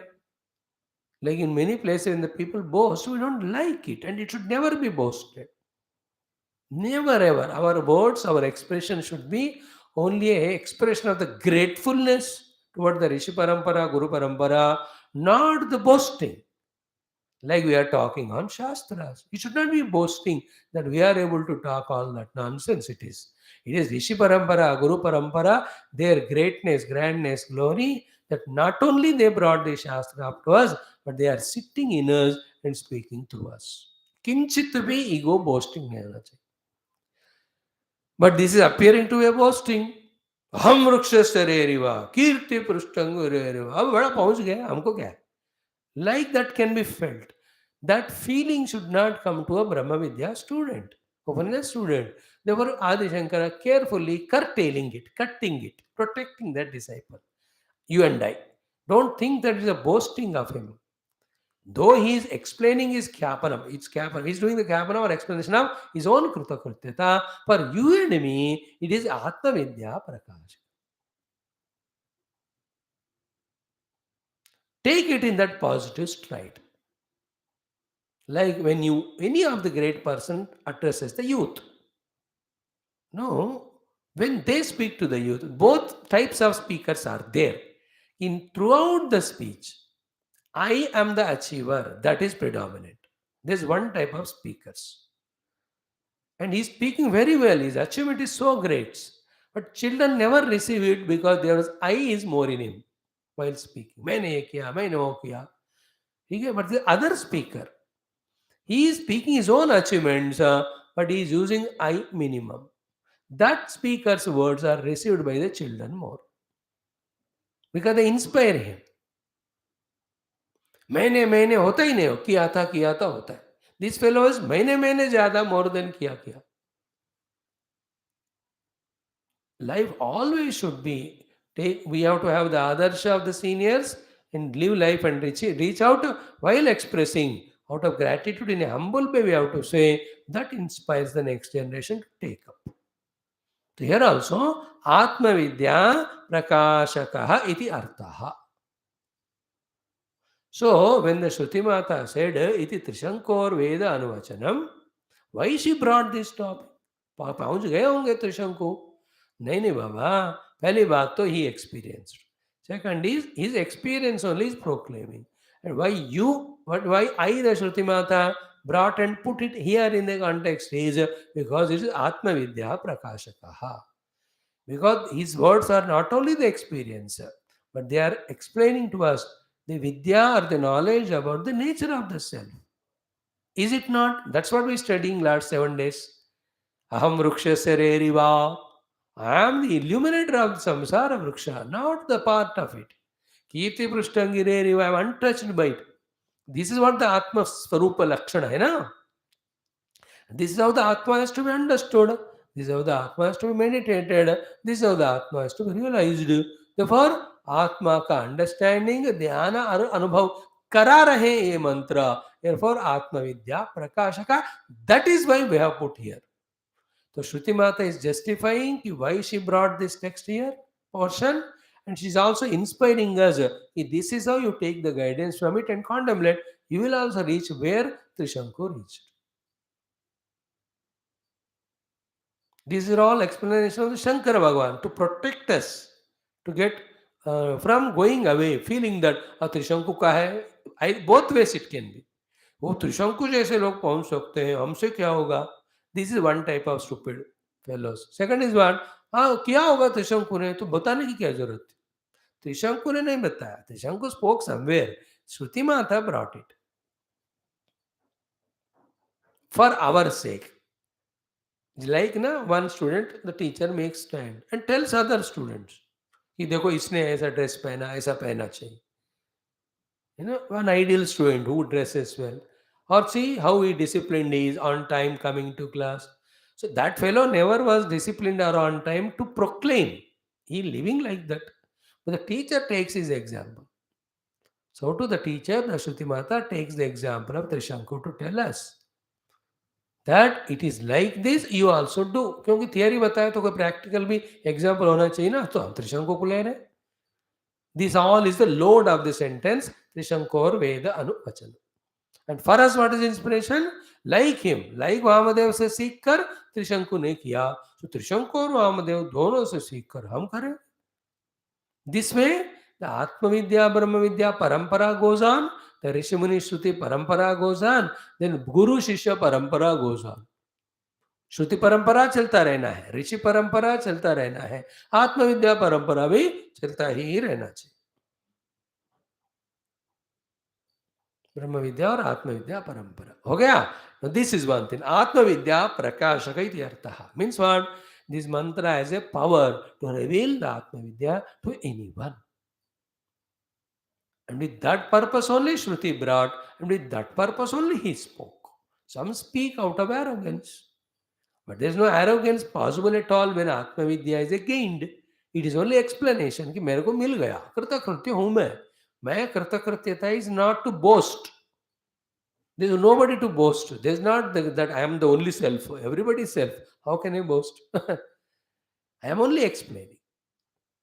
लेकिन many places in the people boast, we don't like it and it should never be boasted. Never ever. Our words, our expression should be only a expression of the gratefulness toward the Rishi Parampara, Guru Parampara, not the boasting. Like we are talking on Shastras. You should not be boasting that we are able to talk all that nonsense. It is Rishi Parampara, Guru Parampara, their greatness, grandness, glory, that not only they brought the Shastra up to us, but they are sitting in us and speaking through us. Kinchit bhi ego boasting nahi hona chahiye. But this is appearing to be a boasting. हम वृक्ष से रेरिवा कीर्ति पृष्ठंग रेरिवा अब बड़ा पहुंच गया हमको क्या है? Like that can be felt. That feeling should not come to a Brahma Vidya student, Upanishad student. Therefore, Adi Shankara carefully curtailing it, cutting it, protecting that disciple. You and I. Don't think that is a boasting of him. Though he is explaining his Kyapanam, it's Kyapanam, he's doing the Kyapanam or explanation of his own Kruta Krutyata. For you and me, it is Atma Vidya Prakash. Take it in that positive stride. Like when any of the great person addresses the youth. No, when they speak to the youth, both types of speakers are there. In throughout the speech, I am the achiever, that is predominant. There's one type of speakers. And he's speaking very well, his achievement is so great. But children never receive it because I is more in him while speaking. मैंने ये किया, मैंने वो किया. ठीक है, but the other speaker, he is speaking his own achievements, but he is using I minimum. That speaker's words are received by the children more because they inspire him. मैंने होता ही नहीं हो, किया था होता है. This fellow is मैंने ज़्यादा more than किया. Life always should be, we have to have the adarsha of the seniors and live life and reach out while expressing out of gratitude in a humble way. We have to say that inspires the next generation to take up. So here also, Atma Vidya Prakashakaha iti artaha. So when the Shruti Mata said, iti Trishankor Veda Anuvachanam, why she brought this topic? पहुंच गए होंगे त्रिशंकु. नहीं बाबा, पहली बात तो he experienced. Second is his experience only is proclaiming. And why I, the Shruti Mata, brought and put it here in the context is because it is Atma Vidya Prakashakaha. Because his words are not only the experience, but they are explaining to us the Vidya or the knowledge about the nature of the self. Is it not? That's what we're studying last 7 days. Aham Vrukshasya Reriva. I am the illuminator of the samsara vriksha, not the part of it. Kirti Prishtangi Reriva, I am untouched by it. This is what the Atma Swarupa Lakshana hai na. This is how the Atma has to be understood. This is how the Atma has to be meditated. This is how the Atma has to be realized. Therefore, Atma ka understanding, dhyana aur anubhav kara rahe ye mantra. Therefore, Atma Vidya Prakashaka. That is why we have put here. So Shruti Mata is justifying why she brought this text here, portion, and she's also inspiring us. This is how you take the guidance from it and contemplate. You will also reach where Trishanku reached. These are all explanations of the Shankara Bhagavan to protect us, to get from going away, feeling that Trishanku ka hai. Both ways it can be. वो त्रिशंकु जैसे लोग पहुंच सकते हैं, हमसे क्या होगा? This is one type of stupid fellows. Second is one, किया होगा त्रिशंकु ने, तो बताने की क्या जरूरत थी? त्रिशंकु ने नहीं बताया. त्रिशंकु spoke somewhere. Shruti Mata brought it for our sake. Like na, one student, the teacher makes stand and tells other students कि देखो इसने ऐसा ड्रेस पहना, ऐसा पहना चाहिए. One ideal student who dresses well. Or see how he disciplined is on time coming to class. So that fellow never was disciplined or on time to proclaim. He living like that. But the teacher takes his example. So to the teacher, the Shruti Mata takes the example of Trishanku to tell us that it is like this, you also do. क्योंकि theory बताए तो कोई practical भी example होना चाहिए ना, तो हम त्रिशंकु को ले रहे. This all is the load of the sentence, Trishankor Veda Anuvachanam. And for us, what is inspiration? Like him, like Vamadev से सीख कर त्रिशंकु ने किया, तो त्रिशंकु और वामदेव दोनों से सीख कर हम करें. This way, The Atma Vidya, Brahma Vidya parampara goes on, the Rishi Muni Shruti parampara goes on, then Guru Shishya parampara goes on. श्रुति परंपरा चलता रहना है, ऋषि परंपरा चलता रहना है, आत्मविद्या परंपरा भी चलता ही रहना चाहिए. ब्रह्म विद्या और आत्मविद्या परंपरा हो गया. This is one thing. आत्मविद्या प्रकाशक इति अर्थः. Means what? This mantra has a power to reveal the atmavidya to anyone. And with that purpose only Shruti brought, and with that purpose only he spoke. Some speak out of arrogance. But there is no arrogance possible at all when Atma Vidya is gained. It is only explanation कि मेरे को मिल गया, कृतकृत्य हूं मैं कृतकृत्यता is not to boast. There is nobody to boast. There is not that I am the only self. Everybody is self. How can I boast? I am only explaining.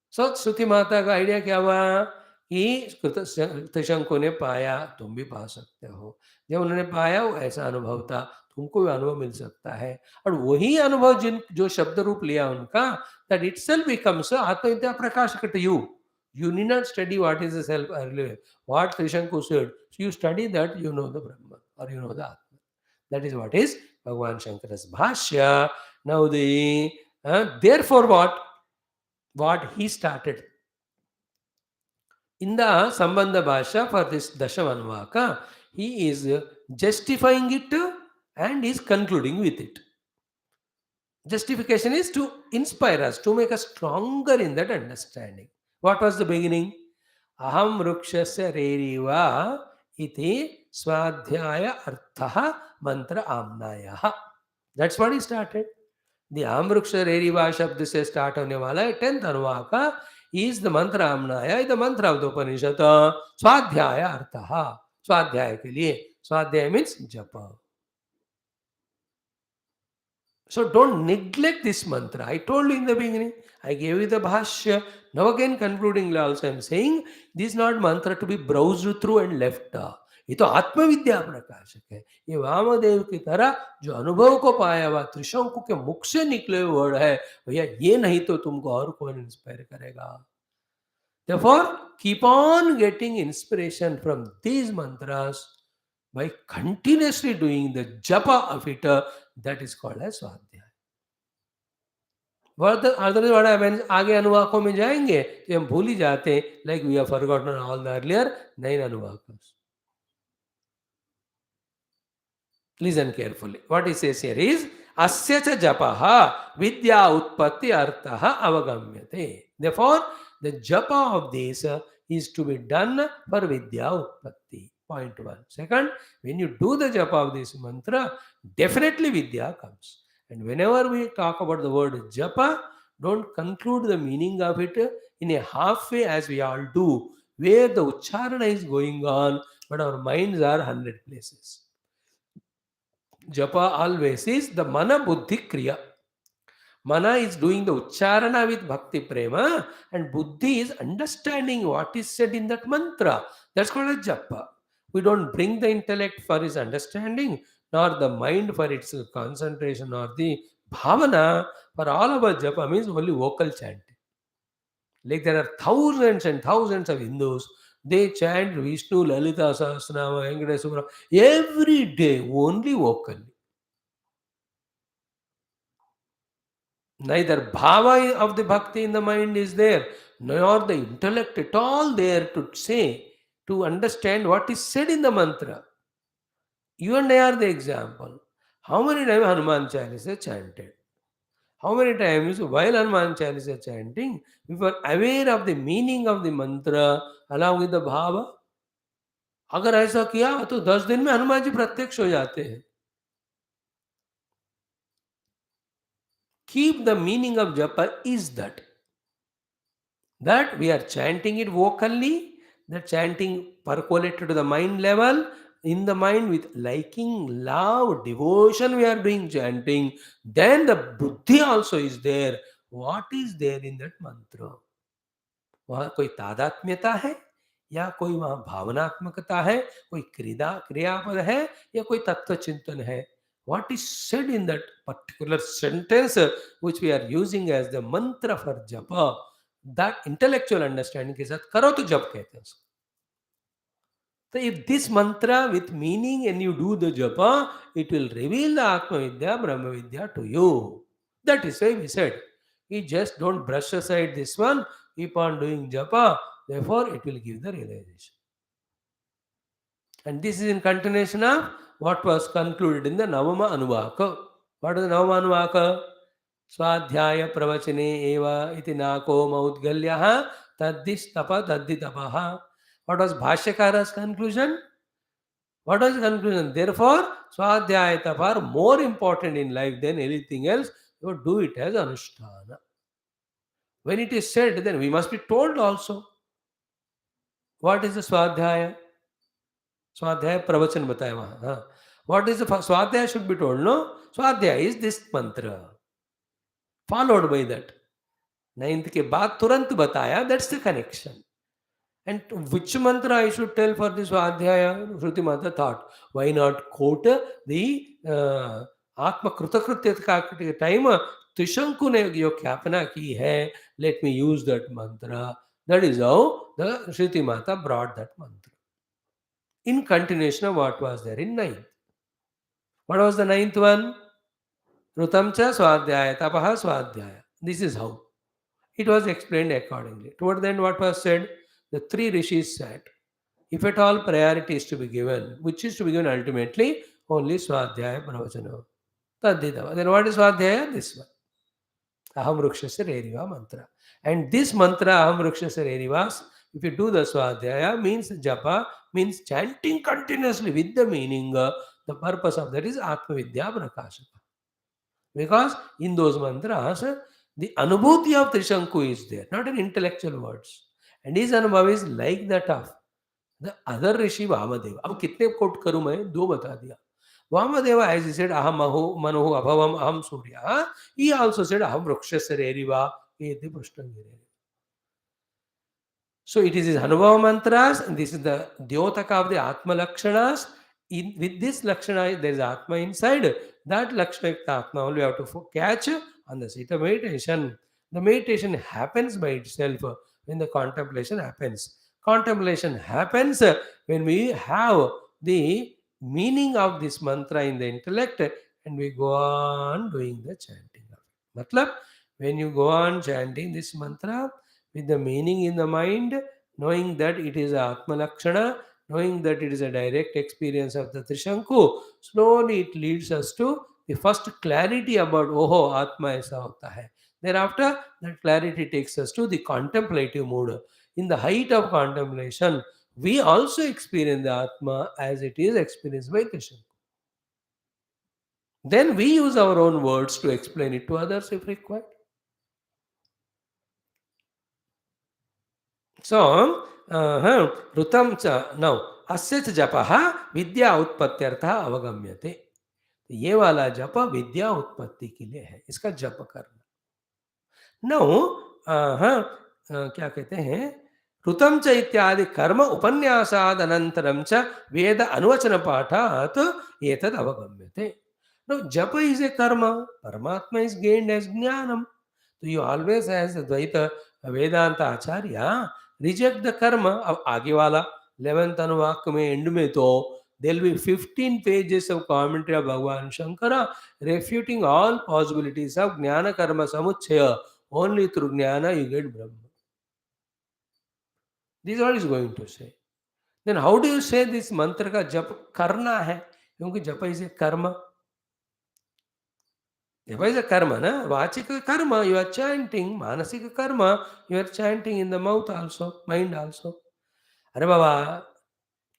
So श्रुति माता का idea क्या हुआ कि त्रिशंकु ने पाया, तुम भी पा सकते हो. जब उन्होंने पाया वो ऐसा अनुभव था, तुमको भी अनुभव मिल सकता है. और वही अनुभव जो शब्द रूप लिया उनका, that itself becomes आत्मविद्या प्रकाशक to you. You need not study what is the self earlier. What Trishanku said, so you study that, you know the Brahman or you know the Atma. That is what is Bhagavan Shankara's Bhashya. Now therefore what he started in the Sambandha Bhashya for this Dashamanvaka, he is justifying it and is concluding with it. Justification is to inspire us, to make us stronger in that understanding. What was the beginning? Aham vrukshasya reriva iti swadhyaya arthaha mantra amnaya. That's what he started. The aham vruksha reriva shabd se start hone wala hai 10th Anuvaka is the mantra amnaya, the mantra of the Upanishad. Swadhyaya arthaha. Swadhyaya ke liye. Swadhyaya means japa. So don't neglect this mantra. I told you in the beginning, I gave you the Bhashya. Now again concluding also I am saying, this is not mantra to be browsed through and left. ये तो आत्मविद्या प्रकाशक है. ये वामदेव की तरह जो अनुभव को पाया हुआ त्रिशंकु के मुख से निकले हुए वर्ड है, भैया ये नहीं तो तुमको और कौन इंस्पायर करेगा. Therefore, keep on getting inspiration from these mantras by continuously doing the japa of it. That is called as स्वाध्याय. Otherwise what happens? आगे अनुवाकों में जाएंगे तो हम भूल ही जाते हैं, like we have forgotten all the earlier 9 anuvakas. Listen carefully. What he says here is asya cha japaha vidya utpatti arthaha avagamyate. Therefore, the japa of this is to be done for vidya utpatti. Point 1. Second, when you do the japa of this mantra, definitely vidya comes. And whenever we talk about the word japa, don't conclude the meaning of it in a halfway as we all do, where the ucharana is going on, but our minds are 100 places. Japa always is the mana buddhi kriya. Mana is doing the ucharana with bhakti prema, and buddhi is understanding what is said in that mantra. That's called a japa. We don't bring the intellect for its understanding, nor the mind for its concentration, or the bhavana. For all of our japa means only vocal chanting. Like there are thousands and thousands of Hindus, they chant Vishnu, Lalita, Sahasranama, Venkateswara every day, only vocally. Neither bhava of the bhakti in the mind is there, nor the intellect at all there to say, to understand what is said in the mantra. You and I are the example. How many times Hanuman Chalisa chanted? How many times while Hanuman Chalisa chanting, we were aware of the meaning of the mantra along with the bhava? अगर ऐसा किया तो 10 दिन में हनुमान जी प्रत्यक्ष हो जाते हैं. Keep the meaning of japa is that we are chanting it vocally, the chanting percolated to the mind level, in the mind with liking, love, devotion we are doing chanting, then the buddhi also is there. What is there in that mantra? वहाँ कोई तादात्म्यता है या कोई वहाँ भावनात्मकता है, कोई क्रियापद है या कोई तत्व चिंतन है? What is said in that particular sentence which we are using as the mantra for japa? That intellectual understanding के साथ करो तो जप कहते हैं उसको. So if this mantra with meaning and you do the japa, it will reveal the Atma Vidya, Brahma Vidya to you. That is why we said, you just don't brush aside this one, keep on doing japa, therefore it will give the realization. And this is in continuation of what was concluded in the Navama Anuvaka. What is the Navama Anuvaka? Swadhyaya pravachane eva iti nako maudgalyaha taddis tapa taddi tapaha. What was Bhashyakara's conclusion? What was the conclusion? Therefore, Swadhyaya tapa are more important in life than anything else. You do it as Anushtana. When it is said, then we must be told also. What is the Swadhyaya? Swadhyaya pravachan bataya wahan. Huh? What is the Swadhyaya should be told? No? Swadhyaya is this mantra. Followed by that. Ninth के बाद तुरंत बताया, that's the connection. And which mantra I should tell for this Svadhyaya? Shruti Mata thought, why not quote the Atma Krutakritya ka time Trishanku ne jo khyapana ki hai, let me use that mantra. That is how the Shruti Mata brought that mantra. In continuation of what was there in ninth. What was the ninth one? Rutam cha Swadhyaya, Tapaha Swadhyaya. This is how. It was explained accordingly. Toward the end, what was said? The three rishis said, if at all priority is to be given, which is to be given ultimately, only Swadhyaya Pravachana. Taddidava. Then what is Swadhyaya? This one. Aham Vrukshasya Reriva mantra. And this mantra, Aham Vrukshasya Rerivas, if you do the Swadhyaya, means japa, means chanting continuously with the meaning. The purpose of that is Atma Vidya Prakashaka. Because in those mantras, the anubhuti of Trishanku is there, not in intellectual words. And his anubhav is like that of the other Rishi Vamadeva. अब कितने coat करूं मैं? दो बता दिया. Vamadeva, as he said, aham mahu manohu abhavam aham surya. He also said aham vrukshasya reriva eti prashnangireri. So it is his Anubhava mantras, and this is the Dyotaka of the Atma Lakshanas. With this Lakshana, there is Atma inside. That Lakshana Atma only have to catch on the seat of meditation. The meditation happens by itself when the contemplation happens. Contemplation happens when we have the meaning of this mantra in the intellect and we go on doing the chanting of it. Matlab, when you go on chanting this mantra, with the meaning in the mind, knowing that it is Atma Lakshana, knowing that it is a direct experience of the Trishanku, slowly it leads us to the first clarity about Oho, Atma aisa hota hai. Thereafter, that clarity takes us to the contemplative mood. In the height of contemplation, we also experience the Atma as it is experienced by Trishanku. Then we use our own words to explain it to others if required. So, Rutam cha, now, asya cha japaha vidya utpatyartha avagamyate. ये वाला जप विद्या उत्पत्ति के लिए है, इसका जप करना. नाउ क्या कहते हैं, ऋतम च इत्यादि कर्म उपन्यासाद अनंतरम च वेद अनुवचन पाठात एतद अवगम्यते. Now japa is a karma, Paramatma is gained as jnanam. So you always, as Dvaita Vedanta Acharya, reject the karma. अब आगे वाला 11th अनुवाक में एंड में तो there will be 15 pages of commentary of Bhagavan Shankara refuting all possibilities of jnana karma samuchaya. Only through jnana you get Brahma. This is what he is going to say. Then how do you say this mantra का जप करना है? क्योंकि जप is a karma. Japa is a karma, na? Vachika karma, you are chanting. Manasika karma, you are chanting in the mouth also, mind also. अरे बाबा,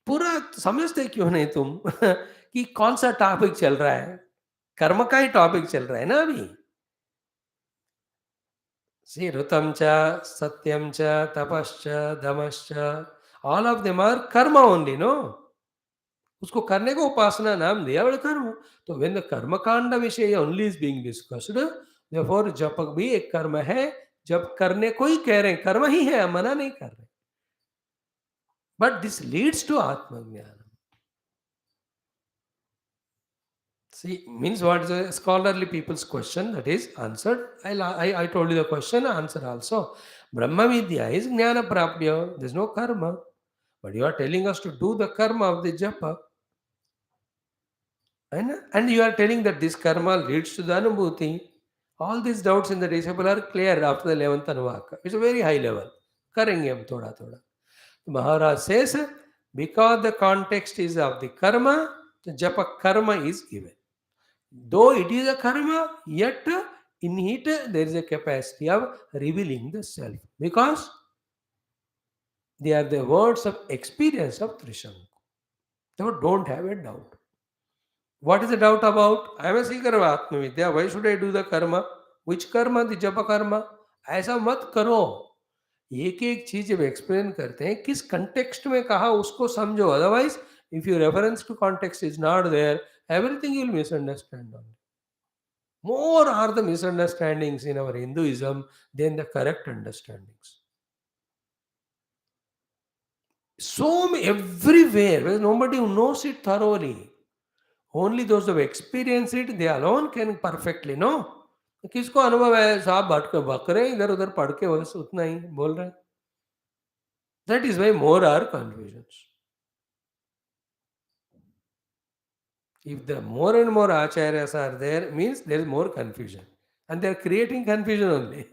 पूरा समझते क्यों नहीं तुम कि कौन सा टॉपिक चल रहा है? कर्म का ही टॉपिक चल रहा है ना अभी. See, Rutam cha, Satyam cha, Tapascha, Dhamascha, all of them are karma only, no? उसको करने को उपासना नाम दिया, बड़े कर्म. तो when the कर्म कांड विषय only is being discussed, therefore जप भी एक कर्म है. जब करने को ही कह रहे हैं, कर्म ही है, मना नहीं कर रहे. But this leads to आत्मज्ञान. See, means what is a scholarly people's question that is answered. I told you the question, answer also. Brahma Vidya is Jnana Prapya. There's no karma. But you are telling us to do the karma of the japa. And you are telling that this karma leads to the anubhuti. All these doubts in the disciple are clear after the 11th anuvaka. It's a very high level. Karengem thoda thoda. Maharaj says, because the context is of the karma, the japa karma is given. Though it is a karma, yet in it there is a capacity of revealing the self. Because they are the words of experience of Trishanku. Therefore, don't have a doubt. What is the doubt about? I am a seeker of Atma Vidya. Why should I do the karma? Which karma? The japa karma. ऐसा मत करो. एक एक चीज जब explain करते हैं किस कंटेक्स्ट में कहा उसको समझो. Otherwise if you reference to context is not there, everything you'll misunderstand only. More are the misunderstandings in our Hinduism than the correct understandings. So everywhere, where nobody who knows it thoroughly. Only those who have experienced it, they alone can perfectly know. किसको अनुभव है? साहब भटक बक रहे हैं इधर उधर पढ़ के बस उतना ही बोल रहे हैं. That is why more are confusions. If the more and more acharyas are there, means there is more confusion. And they are creating confusion only.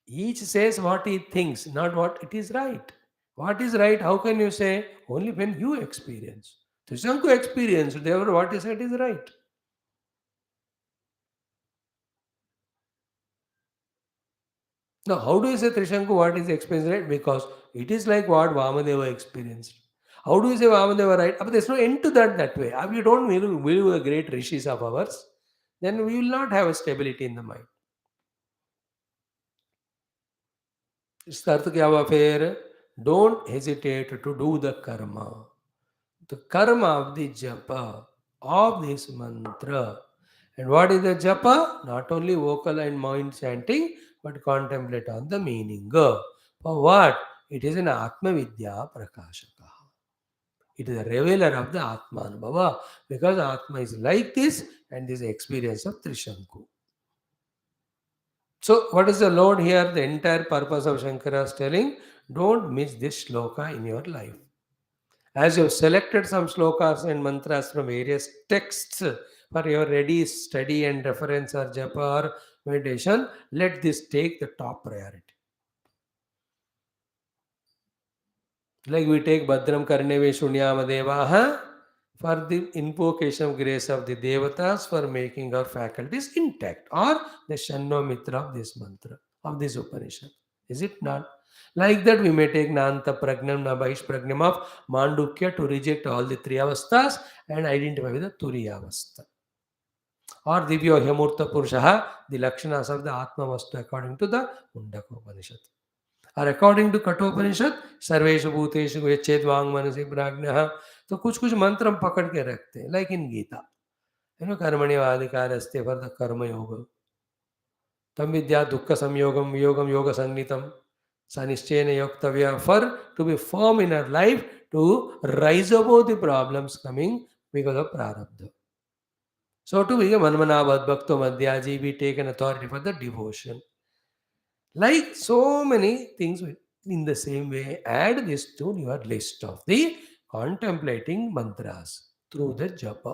Each says what he thinks, not what it is right. What is right, how can you say? Only when you experience. Trishanku experienced, therefore what he said is right. Now, how do you say Trishanku what is experienced right? Because it is like what Vamadeva experienced. How do you say Vamadeva right? But there's no end to that way. If you don't believe the great rishis of ours, then we will not have a stability in the mind. इसका अर्थ क्या हुआ फिर? Don't hesitate to do the karma. The karma of the japa of this mantra. And what is the japa? Not only vocal and mind chanting, but contemplate on the meaning. For what? It is an Atma Vidya Prakashaka. It is a revealer of the Atma Anubhava, because Atma is like this and this is the experience of Trishanku. So, what is the Lord here? The entire purpose of Shankara is telling, don't miss this shloka in your life. As you have selected some slokas and mantras from various texts for your ready study and reference or japa or meditation, let this take the top priority. Like we take Bhadram Karneve Shunyama Devaha for the invocation of grace of the Devatas for making our faculties intact, or the Shanno Mitra of this mantra, of this Upanishad. Is it not? Like that, we may take Nanta Pragnam, Nabaish Pragnam of Mandukya to reject all the three avasthas and identify with the Turiya avastha. Or Divya Hyamurta Purushaha, the Lakshanas of the Atma Vastu according to the Mundaka Upanishad. और according to Kathopanishad Sarvesh भूतेषु यच्छेद वांग मनसि प्राज्ञः. तो कुछ कुछ मंत्र हम पकड़ के रखते हैं, लाइक इन गीता, कर्मणि अधिकारस्ते फॉर द कर्म योग. तम विद्या दुख संयोगम वियोगम योग संगीतम स निश्चयेन योक्तव्य for to be firm in our life to rise above the problems coming because of prarabdha. So to be a manmanavad bhakto madhyaji, we take an authority for the devotion. Like so many things, in the same way, add this to your list of the contemplating mantras through the japa.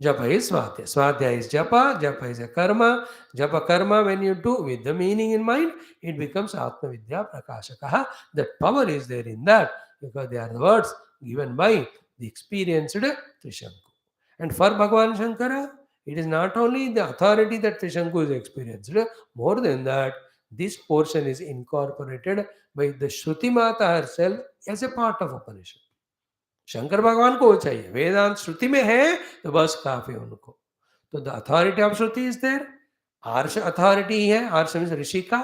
Japa is svadhyaya. Svadhyaya is japa. Japa is a karma. Japa karma, when you do with the meaning in mind, it becomes Atma Vidya Prakashakaha. That power is there in that, because they are the words given by the experienced Trishanku. And for Bhagavan Shankara, it is not only the authority that Trishanku is experienced, more than that, this portion is incorporated by the Shruti Mata herself as a part of Upanishad. Shankar भगवान को वो चाहिए, वेदांत श्रुति में है तो बस काफी उनको. तो the authority of shruti is there. Arsha authority है, आर्ष मीन्स ऋषि का,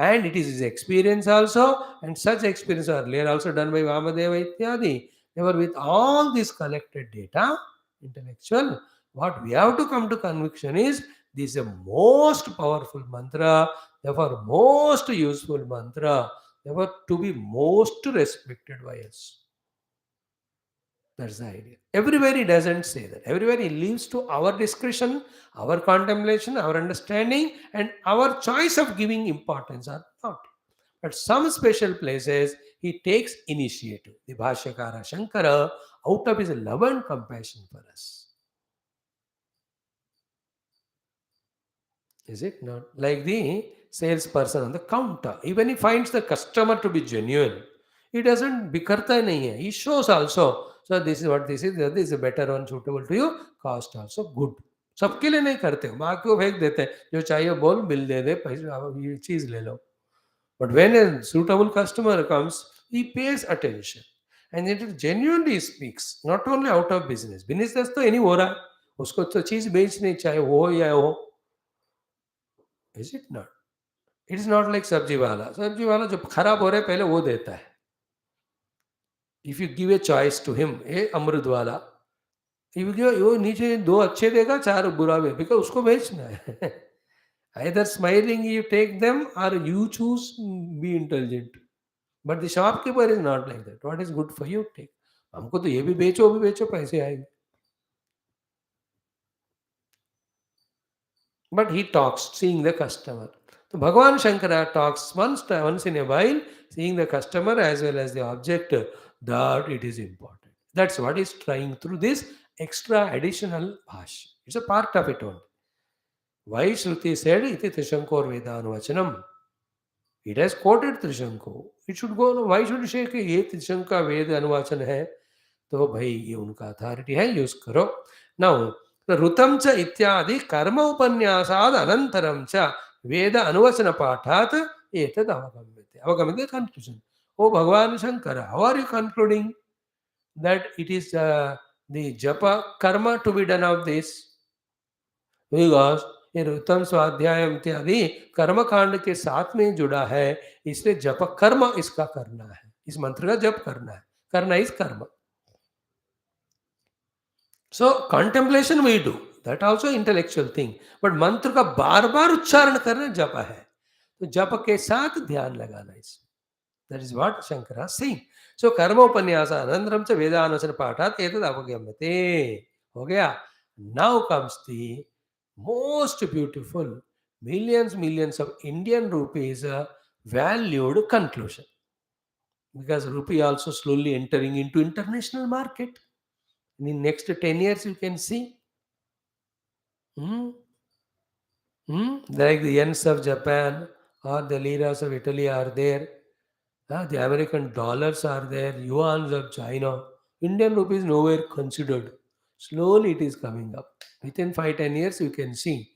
and it is his experience also, and such experience earlier also done by Vamadeva ityadi. Therefore, with all this collected data, intellectual, what we have to come to conviction is this is a most powerful mantra, therefore most useful mantra, therefore to be most respected by us. That's the idea. Everywhere he doesn't say that. Everywhere he leaves to our discretion, our contemplation, our understanding, and our choice of giving importance or not. But some special places he takes initiative. The Bhashyakara Shankara, out of his love and compassion for us. Is it not? Like the salesperson on the counter. Even he finds the customer to be genuine, he doesn't बिखरता नहीं है. He shows also. So this is what this is a better one suitable to you. Cost also good. सबके लिए नहीं करते हो. माँ को फेंक देते हैं. जो चाहिए बोल बिल दे दे पैसे ये चीज़ ले लो. But when a suitable customer comes, he pays attention. And it genuinely speaks, not only out of business. Business तो any हो रहा है. उसको तो चीज़ बेचनी चाहे हो या हो. Is it not? It is not like सब्जी वाला. सब्जी वाला जो खराब हो रहा है पहले वो देता है. If you give a choice to him, ए अमृत वाला, he will give वो नीचे दो अच्छे देगा चार बुरा भी बिकॉज उसको बेचना है. Either smiling you take them or you choose be intelligent. But the shopkeeper is not like that. What is good for you take. हमको तो ये भी बेचो वो भी बेचो पैसे आएंगे. But he talks, seeing the customer. So Bhagavan Shankara talks once in a while, seeing the customer as well as the object, that it is important. That's what he's trying through this extra additional bhash. It's a part of it only. Why Shruti said, Iti Trishankor Vedanuvachanam. It has quoted Trishanko. It should go, no, why should you say कि ये त्रिशंका वेद अनुवाचन है? तो भाई ये उनका authority है, use करो. Now ऋतम च इत्यादि कर्म उपन्यासाद अनंतरम च वेद अनुवचन पाठात एतद अवगम्यते. अवगम्यते कंक्लूजन. ओ भगवान Shankar, how are you concluding that it is the japa karma to be done of this? Because ये उत्तम स्वाध्याय इत्यादि कर्म कांड के साथ में जुड़ा है, इसलिए जप कर्म इसका करना है. इस मंत्र का जप करना है. करना is karma. So contemplation we do that also intellectual thing. But मंत्र का बार बार उच्चारण करना जप है. तो जप के साथ ध्यान लगाना इसमें. That is what Shankara saying. So कर्मोपन्यास अनंतरम च वेदानुवचन पाठात एतद अवगम्यते. हो गया. Now comes the most beautiful millions of Indian rupees valued conclusion, because rupee also slowly entering into international market. In next 10 years you can see. Hmm? Like the yens of Japan or the liras of Italy are there. The American dollars are there, yuans of China. Indian rupee is nowhere considered. Slowly it is coming up. Within 5-10 years you can see.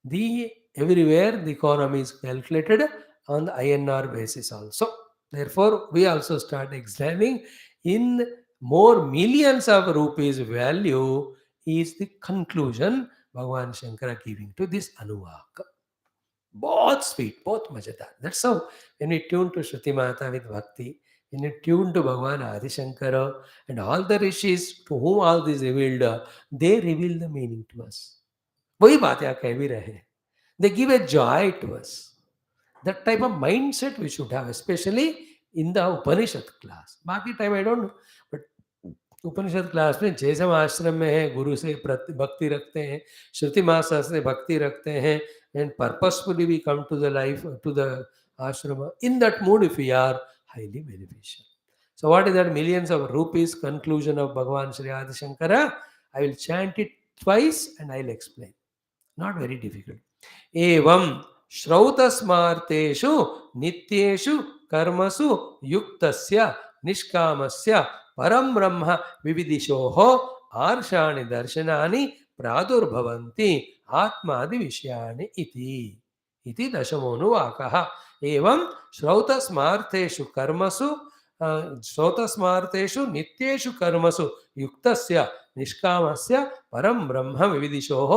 The everywhere the economy is calculated on the INR basis also. Therefore, we also start examining in more millions of rupees value is the conclusion Bhagavan Shankara giving to this Anuvaka. Both sweet, both majadar. That's how when we tune to Shruti Mata with Bhakti, when we tune to Bhagavan Adi Shankara and all the rishis to whom all this revealed, they reveal the meaning to us. वही बात यहाँ कह भी रहे हैं. They give a joy to us. That type of mindset we should have, especially in the Upanishad class. बाकी time I don't know, but Upanishad class में जैसे हम आश्रम में हैं, गुरु से भक्ति रखते हैं, श्रुति मासा से भक्ति रखते हैं, and purposefully we come to the life, to the ashrama. In that mood, if we are, highly beneficial. So what is that millions of rupees conclusion of Bhagavan Sri Adi Shankara? I will chant it twice and I will explain. Not very difficult. Evam श्रौतस्मार्तेषु नित्येषु कर्मसु युक्तस्य निष्कामस्य परं ब्रह्म विविदिशोः आर्षाणि दर्शनानि प्रादुर्भवन्ति आत्मादि विषयाणि इति दशमोऽनुवाकः. एवं श्रौतस्मार्तेषु कर्मसु श्रौतस्मार्तेषु नित्येषु कर्मसु युक्तस्य निष्कामस्य परं ब्रह्म विविदिशोः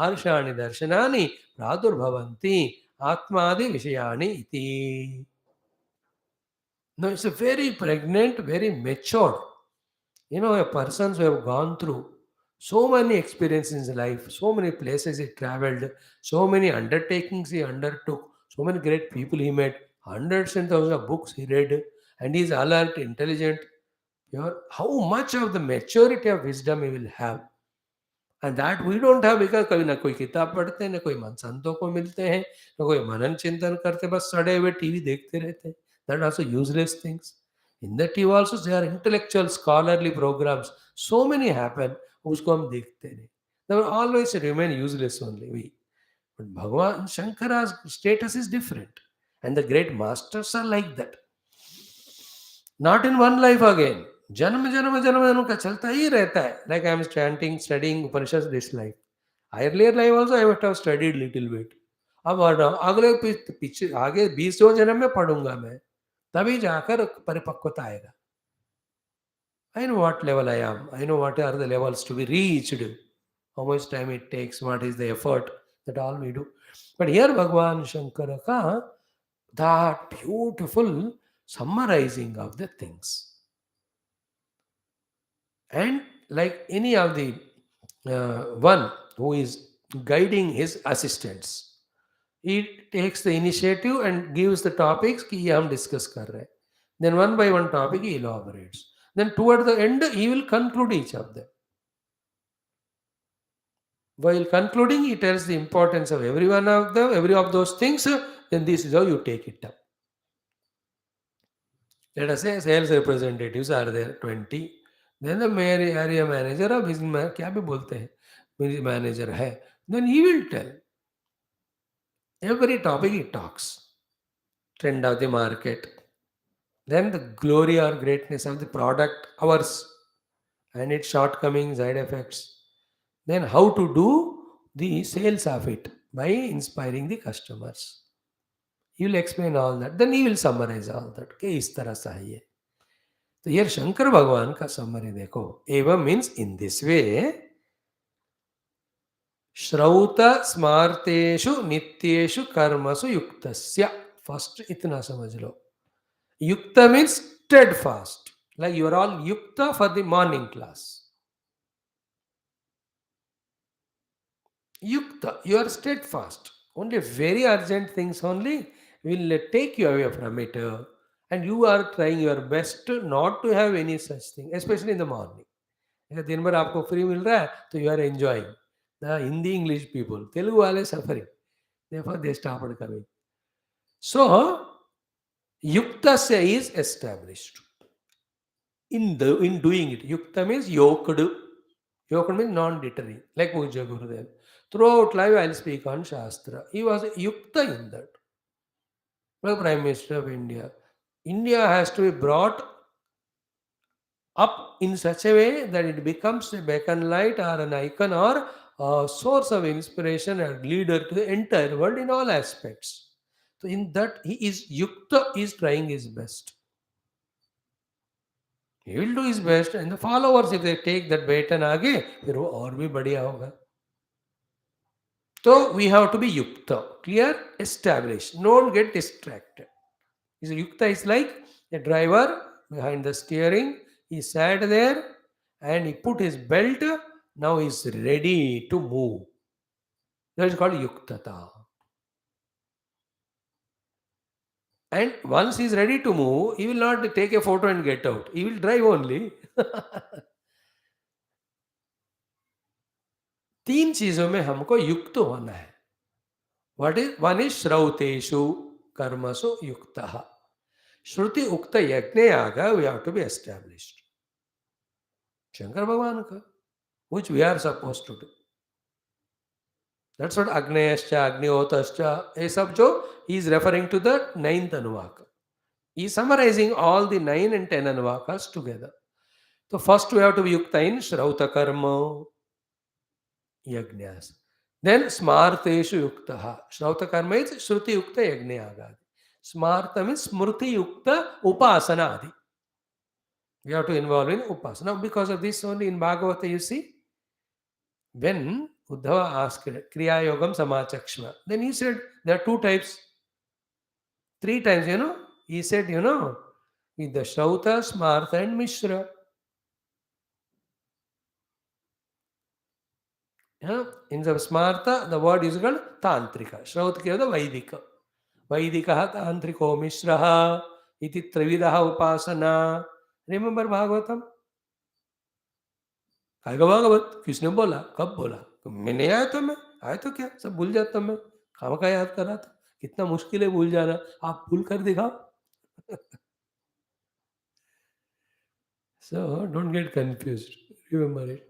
आर्षाणि दर्शनानि प्रादुर्भवन्ति आत्मादि विषयाणि इति. No, it's a very pregnant, very mature. A person who have gone through so many experiences in life, so many places he traveled, so many undertakings he undertook, so many great people he met, hundreds and thousands of books he read, and he is alert, intelligent. how much of the maturity of wisdom you will have. And that we don't have because कभी ना कोई किताब पढ़ते हैं, ना कोई संतों को मिलते हैं, ना कोई मनन चिंतन करते, बस सड़े हुए टीवी देखते रहते हैं. That also useless things. In the TV also there are intellectual scholarly programs. So many happen उसको हम देखते नहीं. They will always remain useless only. But Bhagavan Shankara's status is different. And the great masters are like that. Not in one life again. जन्म जन्म जन्म जन्म का चलता ही रहता है. Like I am chanting, studying Upanishads this life. Earlier life also I must have studied little bit. अब अगले पीछे आगे 20 जन्म में पढ़ूंगा मैं, तभी जाकर परिपक्वता आएगा. I know what level I am. I know what are the levels to be reached. How much time it takes, what is the effort, that all we do. But here Bhagavan Shankara ka that beautiful summarizing of the things. And like any of the one who is guiding his assistants, he takes the initiative and gives the topics कि ये हम discuss कर रहे हैं. Then one by one topic he elaborates. Then toward the end he will conclude each of them. While concluding, he tells the importance of every one of them, every of those things. Then this is how you take it up. Let us say sales representatives are there 20. Then the area manager or business manager, क्या भी बोलते हैं, business manager है. Then he will tell every topic he talks. Trend of the market. Then the glory or greatness of the product, ours, and its shortcomings, side effects. Then how to do the sales of it by inspiring the customers. He will explain all that. Then he will summarize all that. कि इस तरह सा है ये. तो ये शंकर भगवान का summary देखो. एवं means in this way. श्रौत स्मार्तेषु नित्येषु कर्मसु युक्तस्य. First इतना समझ लो. Yukta means steadfast. Like you are all yukta for the morning class. Yukta, you are steadfast. Only very urgent things only will take you away from it. And you are trying your best not to have any such thing, especially in the morning. अगर दिन भर आपको free मिल रहा है तो you are enjoying. The Hindi English people, Telugu वाले suffering, therefore they started coming. So yuktasya is established in doing it. Yukta means yoked. Yoked means non-deterring, like Puja Gurudev. Throughout life, I'll speak on Shastra. He was yukta in that. Well, Prime Minister of India. India has to be brought up in such a way that it becomes a beacon light or an icon or a source of inspiration and leader to the entire world in all aspects. So in that, he is yukta, is trying his best. He will do his best, and the followers, if they take that baton आगे, फिर वो और भी बढ़िया होगा. So we have to be yukta, clear, established. Don't get distracted. Yukta is like a driver behind the steering. He sat there and he put his belt. Now he's ready to move. That is called yuktata. And once he's ready to move, he will not take a photo and get out. He will drive only. तीन चीजों में हमको युक्त होना है. One is श्रौतेषु कर्मसु युक्तः. Shruti ukta yajnayaga, we have to be established. Shankar Bhagavan ka, which we are supposed to do. That's what Agnayascha, Agnihotascha, ये सब जो he is referring to the 9th Anuvaka. He is summarizing all the 9 and 10 Anuvakas together. So first we have to be yukta in Shrauta Karma Yajnas. Then Smarteshu Yuktaha. Shrauta Karma is Shruti Yukta Yajnayaga. Smarta means Smriti Yukta Upasana Adi. We have to involve in Upasana. Now because of this only in Bhagavata you see, when Uddhava asked Kriya Yogam Samachakshma, then he said there are 2 types. 3 times, he said, with the Shrauta, Smarta and Mishra. In the Smarta, the word is called Tantrika. Shrauta is the Vaidika. Vaidikaha Tantriko Mishraha iti Trividaha Upasana. Remember Bhagavatam? आएगा भागवत, किसने बोला, कब बोला? तो मैं नहीं आया तो मैं आया तो क्या, सब भूल जाता मैं, खामखा याद कर रहा था। कितना मुश्किल है भूल जाना, आप भूल कर दिखाओ। So don't get confused, remember it.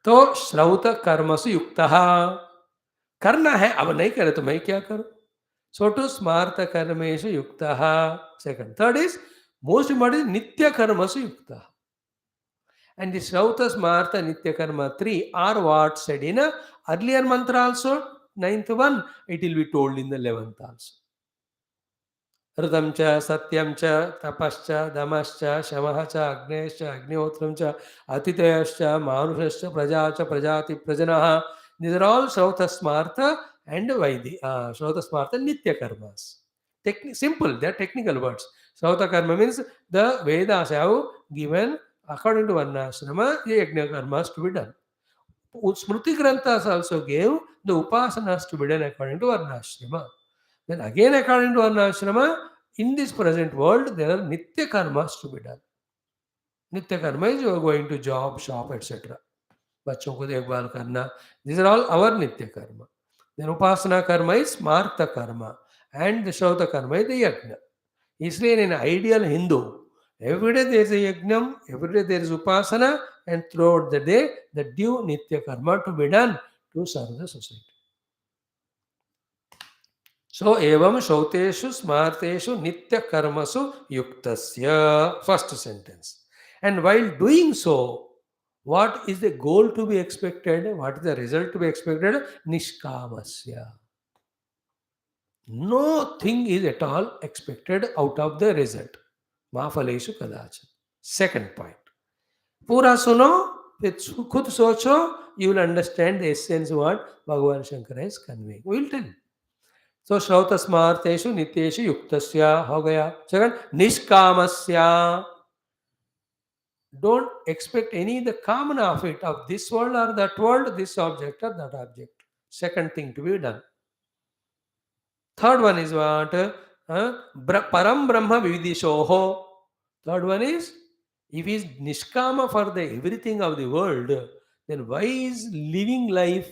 तो श्रौत कर्मसु युक्तः, करना है, अब नहीं करे तो मैं क्या करूं? सो टू स्मार्त कर्मेषु युक्तः। Second, third is most important, नित्य कर्मसु युक्तः. And the Shrauta, Smartha, Nitya Karma 3 are what said in a earlier mantra also, ninth one, it will be told in the 11th also. Rhythm cha, Satyam cha, Tapascha, Damascha, Shamahacha, Agnescha, Agnihotram cha, Atitayascha, Manushascha, Prajacha, Prajati, Prajanaha. These are all Shrauta, Smartha and Vaidi. Shrauta, Smartha, Nitya Karmas. Simple, they are technical words. Shrauta Karma means the Vedas have given according to Varnashrama, the Yajna Karmas to be done. Smruti Granthas also gave the Upasanas to be done according to Varnashrama. Then again, according to Varnashrama, in this present world, there are Nitya Karmas to be done. Nitya Karma is you are going to job, shop, etc. बच्चों को देखभाल करना, these are all our Nitya Karma. Then Upasana Karma is Smartha Karma and the Shrauta Karma is the Yajna. इसलिए in an ideal Hindu, every day there is a yajnam, every day there is upasana, and throughout the day, the due nitya karma to be done to serve the society. So, evam shauteshu smarteshu nitya karmasu yuktasya. First sentence. And while doing so, what is the goal to be expected? What is the result to be expected? Nishkamasya. Nothing is at all expected out of the result. माफलेशु कदाचन. Second point. पूरा सुनो, फिर खुद सोचो, you will understand the essence what Bhagavan Shankara is conveying. We will tell. So श्रौत स्मार्तेषु नित्येषु युक्तस्या हो गया. Second, निष्कामस्या. Don't expect any the common of it, of this world or that world, this object or that object. Second thing to be done. Third one is what? Param Brahma Vividishoho. Third one is, if he is Nishkama for the everything of the world, then why is living life?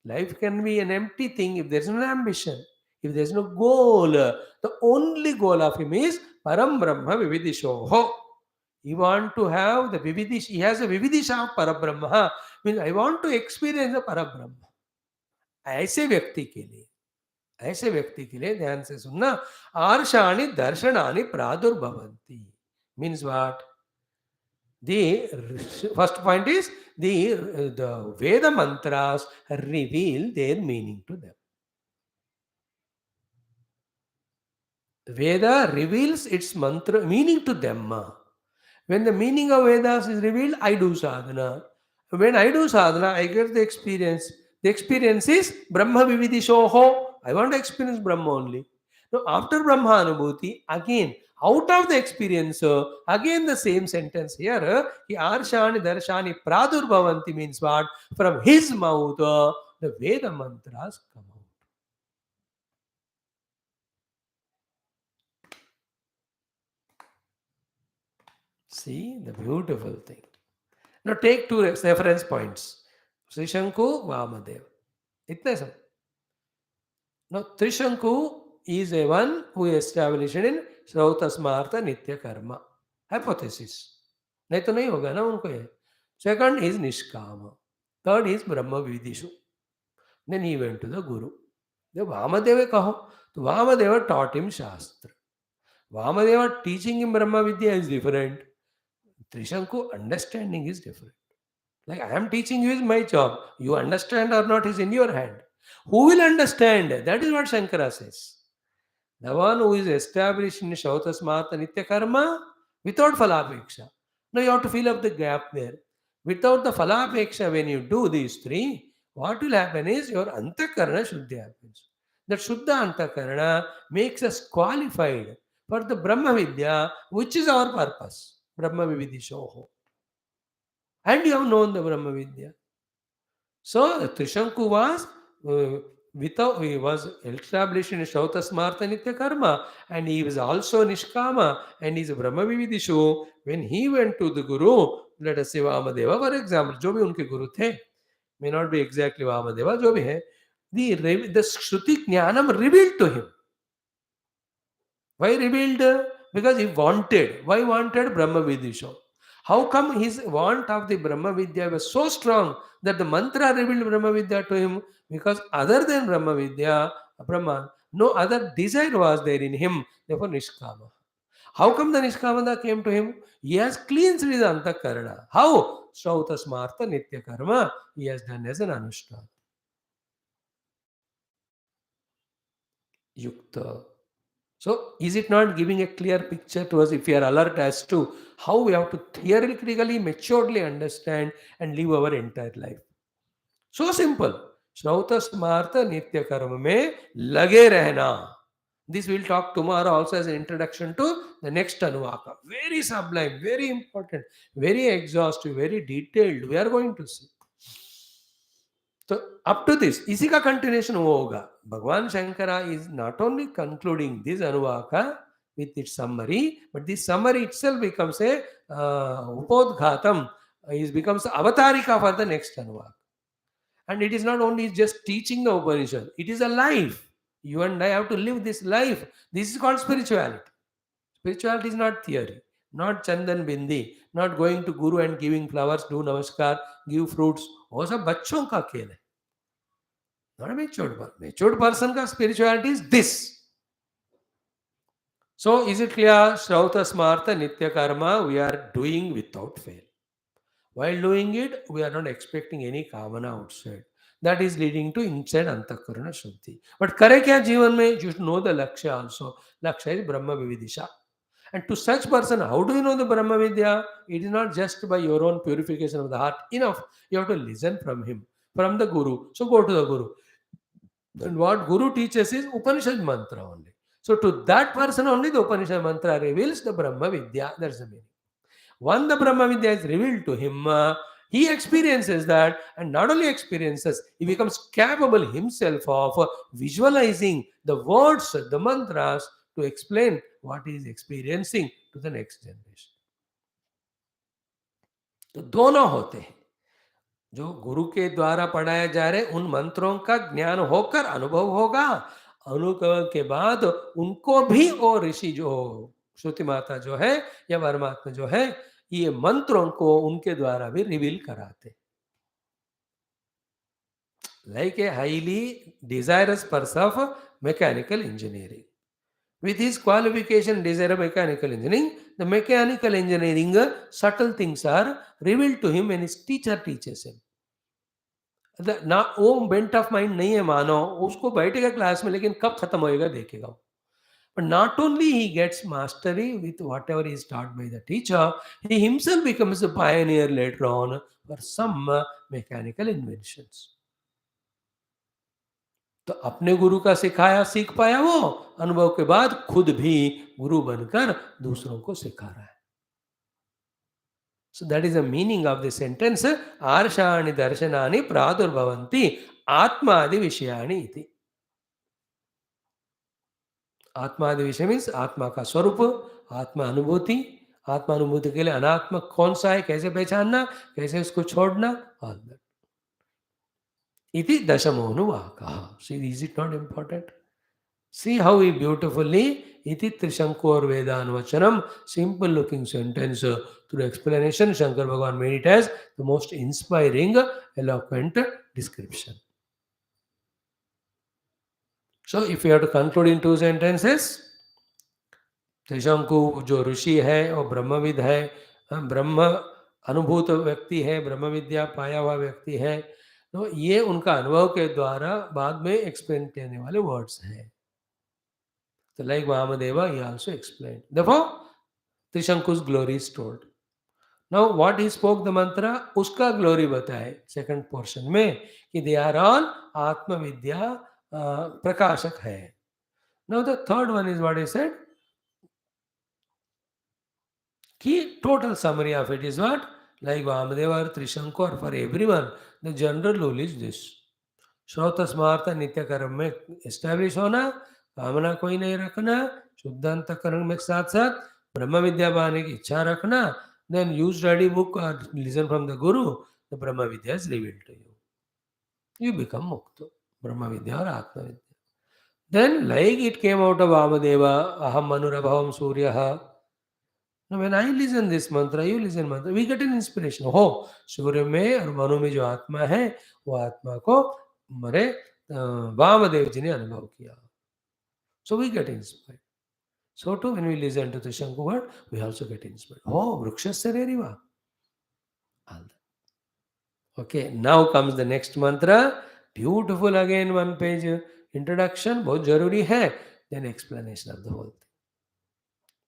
Life can be an empty thing if there is no ambition, if there is no goal. The only goal of him is Param Brahma Vividishoho. He want to have the Vividish, he has a Vividisha of Parabrahma. Means I want to experience the Parabrahma. ऐसे व्यक्ति के लिए, ऐसे व्यक्ति के लिए ध्यान से सुनना, आर्षाणि दर्शनानि प्रादुर्भवन्ति. Means what? The first point is the Veda mantras reveal their meaning to them. The Veda reveals its mantra meaning to them. When the meaning of Vedas is revealed, I do sadhana. When I do sadhana, I get the experience. The experience is Brahma Vividishoho. I want to experience Brahma only. Now, after Brahma Anubhuti, again, out of the experience, again the same sentence here, Arshani Darshani Pradurbhavanti means what? From his mouth, the Veda mantras come out. See the beautiful thing. Now take two reference points. Trishanku, Vamadev. Itna sam. Now Trishanku is a one who is established in Shrauta Smartha Nitya Karma. Hypothesis. नहीं तो नहीं होगा ना उनको ये. Second is Nishkama. Third is Brahma Vidishu. Then he went to the Guru. The Vamadeva kaho. So Vamadeva taught him Shastra. Vamadeva teaching him Brahma Vidya is different. Trishanku understanding is different. Like I am teaching you is my job. You understand or not is in your hand. Who will understand? That is what Shankara says. The one who is established in Shauta Smartha Nitya Karma without Phalapeksha. Now you have to fill up the gap there. Without the Phalapeksha, when you do these three, what will happen is your Antakarana Shuddhi happens. That Shuddha Antakarana makes us qualified for the Brahma Vidya, which is our purpose. Brahma Vividishoho. And you have known the Brahma Vidya. So Trishanku was Without, he was established in Shauta Smartha Nitya Karma, and he was also Nishkama, and he's a Brahma Vividishu. When he went to the Guru, let us say Vamadeva, for example, जो भी उनके गुरु थे, may not be exactly Vamadeva, जो भी है, the Shruti Jnanam revealed to him. Why revealed? Because he wanted. Why wanted? Brahma Vidisho. How come his want of the Brahma Vidya was so strong that the mantra revealed Brahma Vidya to him? Because other than Brahma Vidya, Brahman, no other desire was there in him. Therefore, Nishkama. How come the Nishkamada came to him? He has cleansed his Antakarana. How? Shrauta Smartha Nitya Karma. He has done as an Anushఠān. Yukta. So, is it not giving a clear picture to us if we are alert as to how we have to theoretically, maturely understand and live our entire life? So simple. Shrauta Smartha Nitya Karma mein lage rehna. This we'll talk tomorrow also as an introduction to the next Anuvaka. Very sublime, very important, very exhaustive, very detailed. We are going to see. तो up to this इसी का continuation वो होगा Bhagwan Shankara is not only concluding this anuvaka with its summary, but this summary itself becomes a upodghatam, it becomes avatarika for the next anuvaka. And it is not only just teaching the Upanishad, it is a life. You and I have to live this life. This is called spirituality. Spirituality is not theory, not chandan bindi, not going to guru and giving flowers, do namaskar, give fruits. वो सब बच्चों का खेल है. Not a matured person. Matured person ka spirituality is this. So is it clear? Shrauta Smartha Nitya Karma we are doing without fail. While doing it, we are not expecting any kamana outside. That is leading to inside Antakarana Shuddhi. But करे क्या जीवन में? You should know the Lakshya also. Lakshya is Brahma Vividisha. And to such person, how do you know the Brahma Vidya? It is not just by your own purification of the heart. Enough. You have to listen from him, from the Guru. So go to the Guru. And what Guru teaches is Upanishad mantra only. So to that person only the Upanishad mantra reveals the Brahma Vidya. That's the meaning. When the Brahma Vidya is revealed to him, he experiences that, and not only experiences, he becomes capable himself of visualizing the words, the mantras to explain what he is experiencing to the next generation. तो दोनों होते हैं. जो गुरु के द्वारा पढ़ाया जा रहे उन मंत्रों का ज्ञान होकर अनुभव होगा. अनुभव के बाद उनको भी और ऋषि जो श्रुति माता जो है या परमात्मा जो है ये मंत्रों को उनके द्वारा भी रिवील कराते. Like a highly desirous person of mechanical engineering. With his qualification, desire of mechanical engineering, the mechanical engineering subtle things are revealed to him when his teacher teaches him. ना वो बेंट ऑफ माइंड नहीं है मानो, उसको बैठेगा class में लेकिन कब खत्म होएगा देखेगा. But not only he gets mastery with whatever is taught by the teacher, he himself becomes a pioneer later on for some mechanical inventions. तो अपने गुरु का सिखाया सीख पाया वो, अनुभव के बाद खुद भी गुरु बनकर दूसरों को सिखा रहा है. So that is the meaning of the sentence आर्षाणि दर्शनानि प्रादुर्भवन्ति आत्मादि विषयाणि इति. आत्मादि विषय मीन्स आत्मा का स्वरूप, आत्मा अनुभूति. आत्मा अनुभूति के लिए अनात्मा कौन सा है, कैसे पहचानना, कैसे उसको छोड़ना, all that. इति दशमोऽनुवाकः. See, is it not important? See how he beautifully iti Trishankor Vedanvachanam, simple looking sentence through explanation. Shankar Bhagavan made it as the most inspiring, eloquent description. So if you have to conclude in two sentences, त्रिशंकु जो ऋषि है और ब्रह्मविद है, ब्रह्म अनुभूत व्यक्ति है, ब्रह्म विद्या पाया हुआ व्यक्ति है, तो ये उनका अनुभव के द्वारा बाद में एक्सप्लेन करने वाले वर्ड्स हैं. So like Vamadeva, he also explained. Therefore, Trishanku's glory is told. Now, what he spoke the mantra, उसका glory बताए second portion में कि they are all आत्म विद्या प्रकाशक है. Now, the third one is what he said. Key total summary of it is what? Like Vamadeva or Trishanku or for everyone, the general rule is this. श्रोत स्मार्त नित्य कर्म में establish होना, कामना कोई नहीं रखना, शुद्ध अंतःकरण में साथ साथ ब्रह्म विद्या पाने की इच्छा रखना, then you study book or listen from the guru, the Brahma Vidya is revealed to you. You become mukta, Brahma Vidya or Atma Vidya. Then, like it came out of Vamadeva, Aham Manurabhavam Suryaha. Now, when I listen this mantra, you listen mantra, we get an inspiration. Oh, सूर्य में और मनु में जो आत्मा है, वो आत्मा को हमारे वामदेव जी ने अनुभव किया. So we get inspired. So too, when we listen to the Shankar word, we also get inspired. Oh, Vrukshasya Reriva. All that. Okay, now comes the next mantra. Beautiful again, one page introduction. बहुत जरूरी है. Then explanation of the whole thing.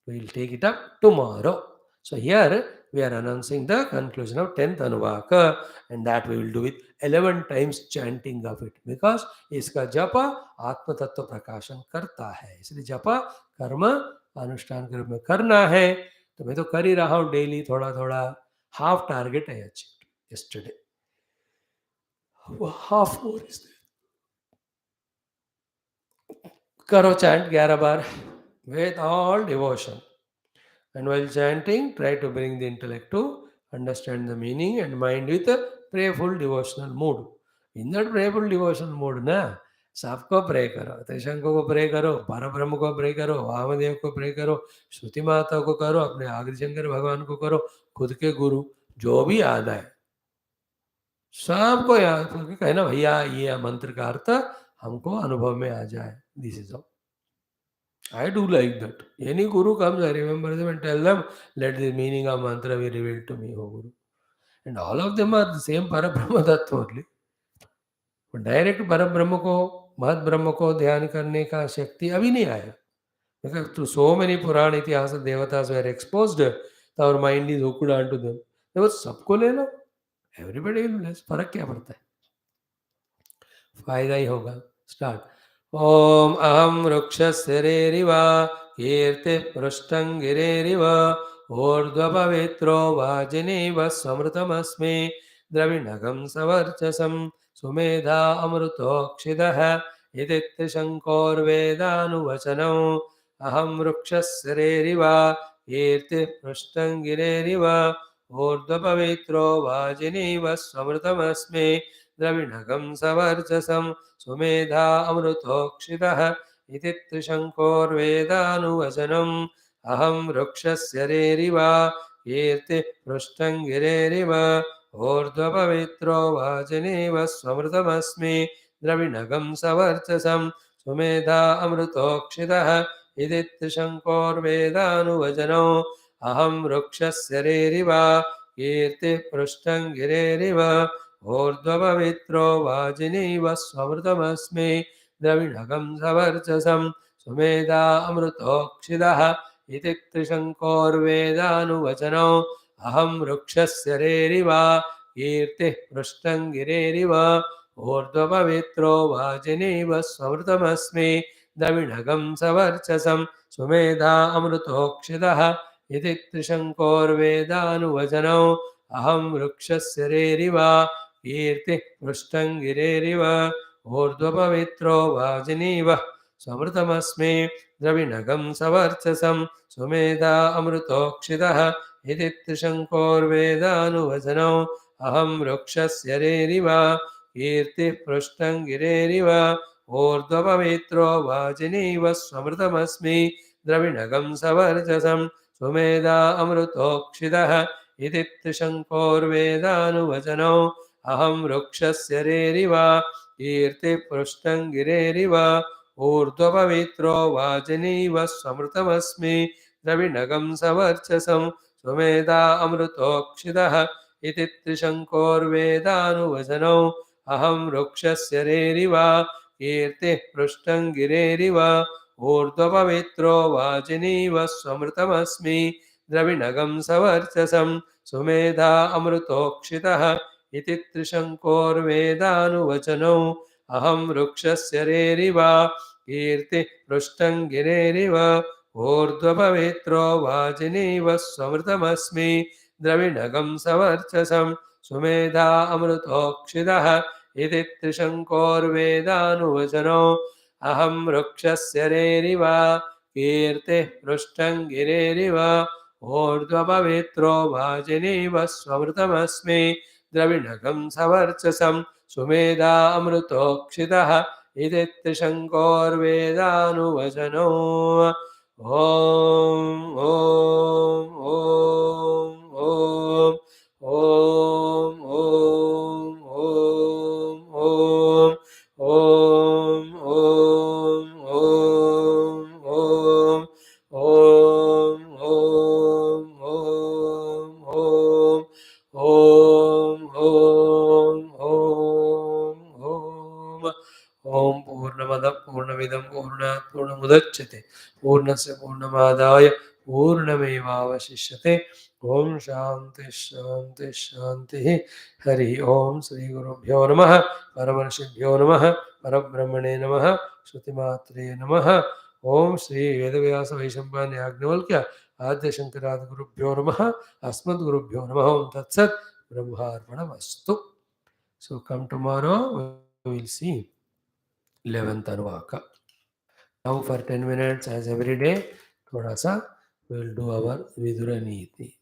We will take it up tomorrow. So here we are announcing the conclusion of 10th Anuvaka, and that we will do with 11 times chanting of it, because इसका जप आत्म तत्व प्रकाशन करता है. इसलिए जप कर्म अनुष्ठान के रूप में करना है. तो मैं तो कर ही रहा हूँ डेली थोड़ा थोड़ा. Half target I achieved yesterday. Half more is there. करो चैंट 11 बार with all devotion. And while chanting, try to bring the intellect to understand the meaning and mind with a prayerful devotional mood. In that prayerful devotional mood, ना सबको pray करो, त्रिशंको को pray करो, परब्रह्म को pray करो, वामदेव को प्रे करो, श्रुति माता को करो, अपने आदि शंकर भगवान को करो, खुद के गुरु जो भी याद है सबको याद करके कहना, भैया ये मंत्र का अर्थ हमको अनुभव में आ जाए. This is all. I do like that. Any guru comes, I remember them and tell them, let the meaning of mantra be revealed to me, O Guru. And all of them are the same Parabrahma Tattva only. But direct Parabrahma को, महत ब्रह्म को ध्यान करने का शक्ति अभी नहीं आया. Because through so many Purana Itihasa Devatas were exposed, our mind is hooked onto them. तो सबको ले लो. Everybody will bless. फर्क क्या पड़ता है? फायदा ही होगा. स्टार्ट. ओम अहम वृक्षस्यरेरिव कीर्तिपृष्ठं गिरेरिव ऊर्ध्वपवित्रो वाजिनीव समृतमस्मि द्रविणगं सवर्चसं सुमेधा अमृतोक्षिदः इति त्रिशङ्कोर्वेदानुवचनम्. अहं वृक्षस्यरेरिव कीर्तिपृष्ठं गिरेरिव ऊर्ध्वपवित्रो वाजिनीव समृतमस्मि द्रविणगं सवर्चसं सुमेधा अमृतोक्षितः इति त्रिशङ्कोर्वेदानुवचनम्. अहं वृक्षस्य रेरिव कीर्तिपृष्ठं गिरेरिव ऊर्ध्वपवित्रो वाजिनीव स्वमृतमस्मि द्रविणगं सवर्चसं सुमेधा अमृतोक्षितः इति त्रिशङ्कोर्वेदानुवचनम्. अहं वृक्षस्य रेरिव कीर्तिपृष्ठं गिरेरिव ऊर्ध्वपवित्रो वाजिनीव स्वमृतमस्मि द्रविणगं सवर्चसं सुमेधा अमृतोक्षितः इति त्रिशङ्कोर्वेदानुवचनम्. अहं वृक्षस्य रेरिव कीर्तिपृष्ठं गिरेरिव ऊर्ध्वपवित्रो वाजिनीव स्वमृतमस्मि द्रविणगं सवर्चसं सुमेधा अमृतोक्षितः इति त्रिशङ्कोर्वेदानुवचनम्. अहं वृक्षस्य रेरिव कीर्तिपृष्ठं गिरेरिव ऊर्ध्वपवित्रो वाजिनीव समृतमस्मि द्रविणगं सवर्चसं सुमेधा अमृतोक्षितः इति त्रिशङ्कोर्वेदानुवचनम्. अहं वृक्षस्य रेरिव कीर्तिपृष्ठं गिरेरिव ऊर्ध्वपवित्रो वाजिनीव समृतमस्मि द्रविणगं सवर्चसं सुमेधा अमृतोक्षितः इति त्रिशङ्कोर्वेदानुवचनम्. अहं वृक्षस्य रेरिव कीर्तिपृष्ठं गिरेरिव ऊर्ध्वपवित्रो वाजिनीव समृतमस्मि द्रविणगं सवर्चसं सुमेधा अमृतोक्षितः इति त्रिशङ्कोर्वेदानुवचनम्. अहं वृक्षस्य रेरिव कीर्तिपृष्ठं गिरेरिव ऊर्ध्वपवित्रो वाजिनीव समृतमस्मि द्रविणगं सवर्चसं सुमेधा अमृतोक्षितः इति त्रिशङ्कोर्वेदानुवचनम्. अहं वृक्षस्य रेरिव कीर्तिपृष्ठं गिरेरिव ऊर्ध्वपवित्रो वाजिनीव समृतमस्मि द्रविणगं सवर्चसं सुमेधा अमृतोक्षितः इति त्रिशङ्कोर्वेदानुवचनो अहं वृक्षस्य रेरिव कीर्तिः पृष्ठं गिरेरिव ऊर्ध्वपवित्रो वाजिनीव स्वमृतमस्मि द्रविणकं सवर्चसं सुमेधा अमृतोक्षितः इति त्रिशङ्कोर्वेदानुवचनो ॐ ॐ ॐ ॐ ॐ ॐ ॐ ॐ ओम पूर्णमद पूर्णमिदं पूर्णात् पूर्णमुदच्यते पूर्णस्य पूर्णमादाय पूर्णमेवावशिष्यते ओम शांति शांति शांति हरि ओम श्री गुरुभ्यो नमः परमर्षिभ्यो नमः परब्रह्मणे नमः श्रुतिमात्रे नमः ओम श्री वेदव्यास वैशंपायन याज्ञवल्क्य आद्य शंकरादि गुरुभ्यो नमः अस्मद्गुरुभ्यो नमः ओम तत्सत् ब्रह्मार्पणमस्तु. So come tomorrow we will see 11th Anuvaka. Now for 10 minutes as every day, thoda sa we will do our Vidura Niti.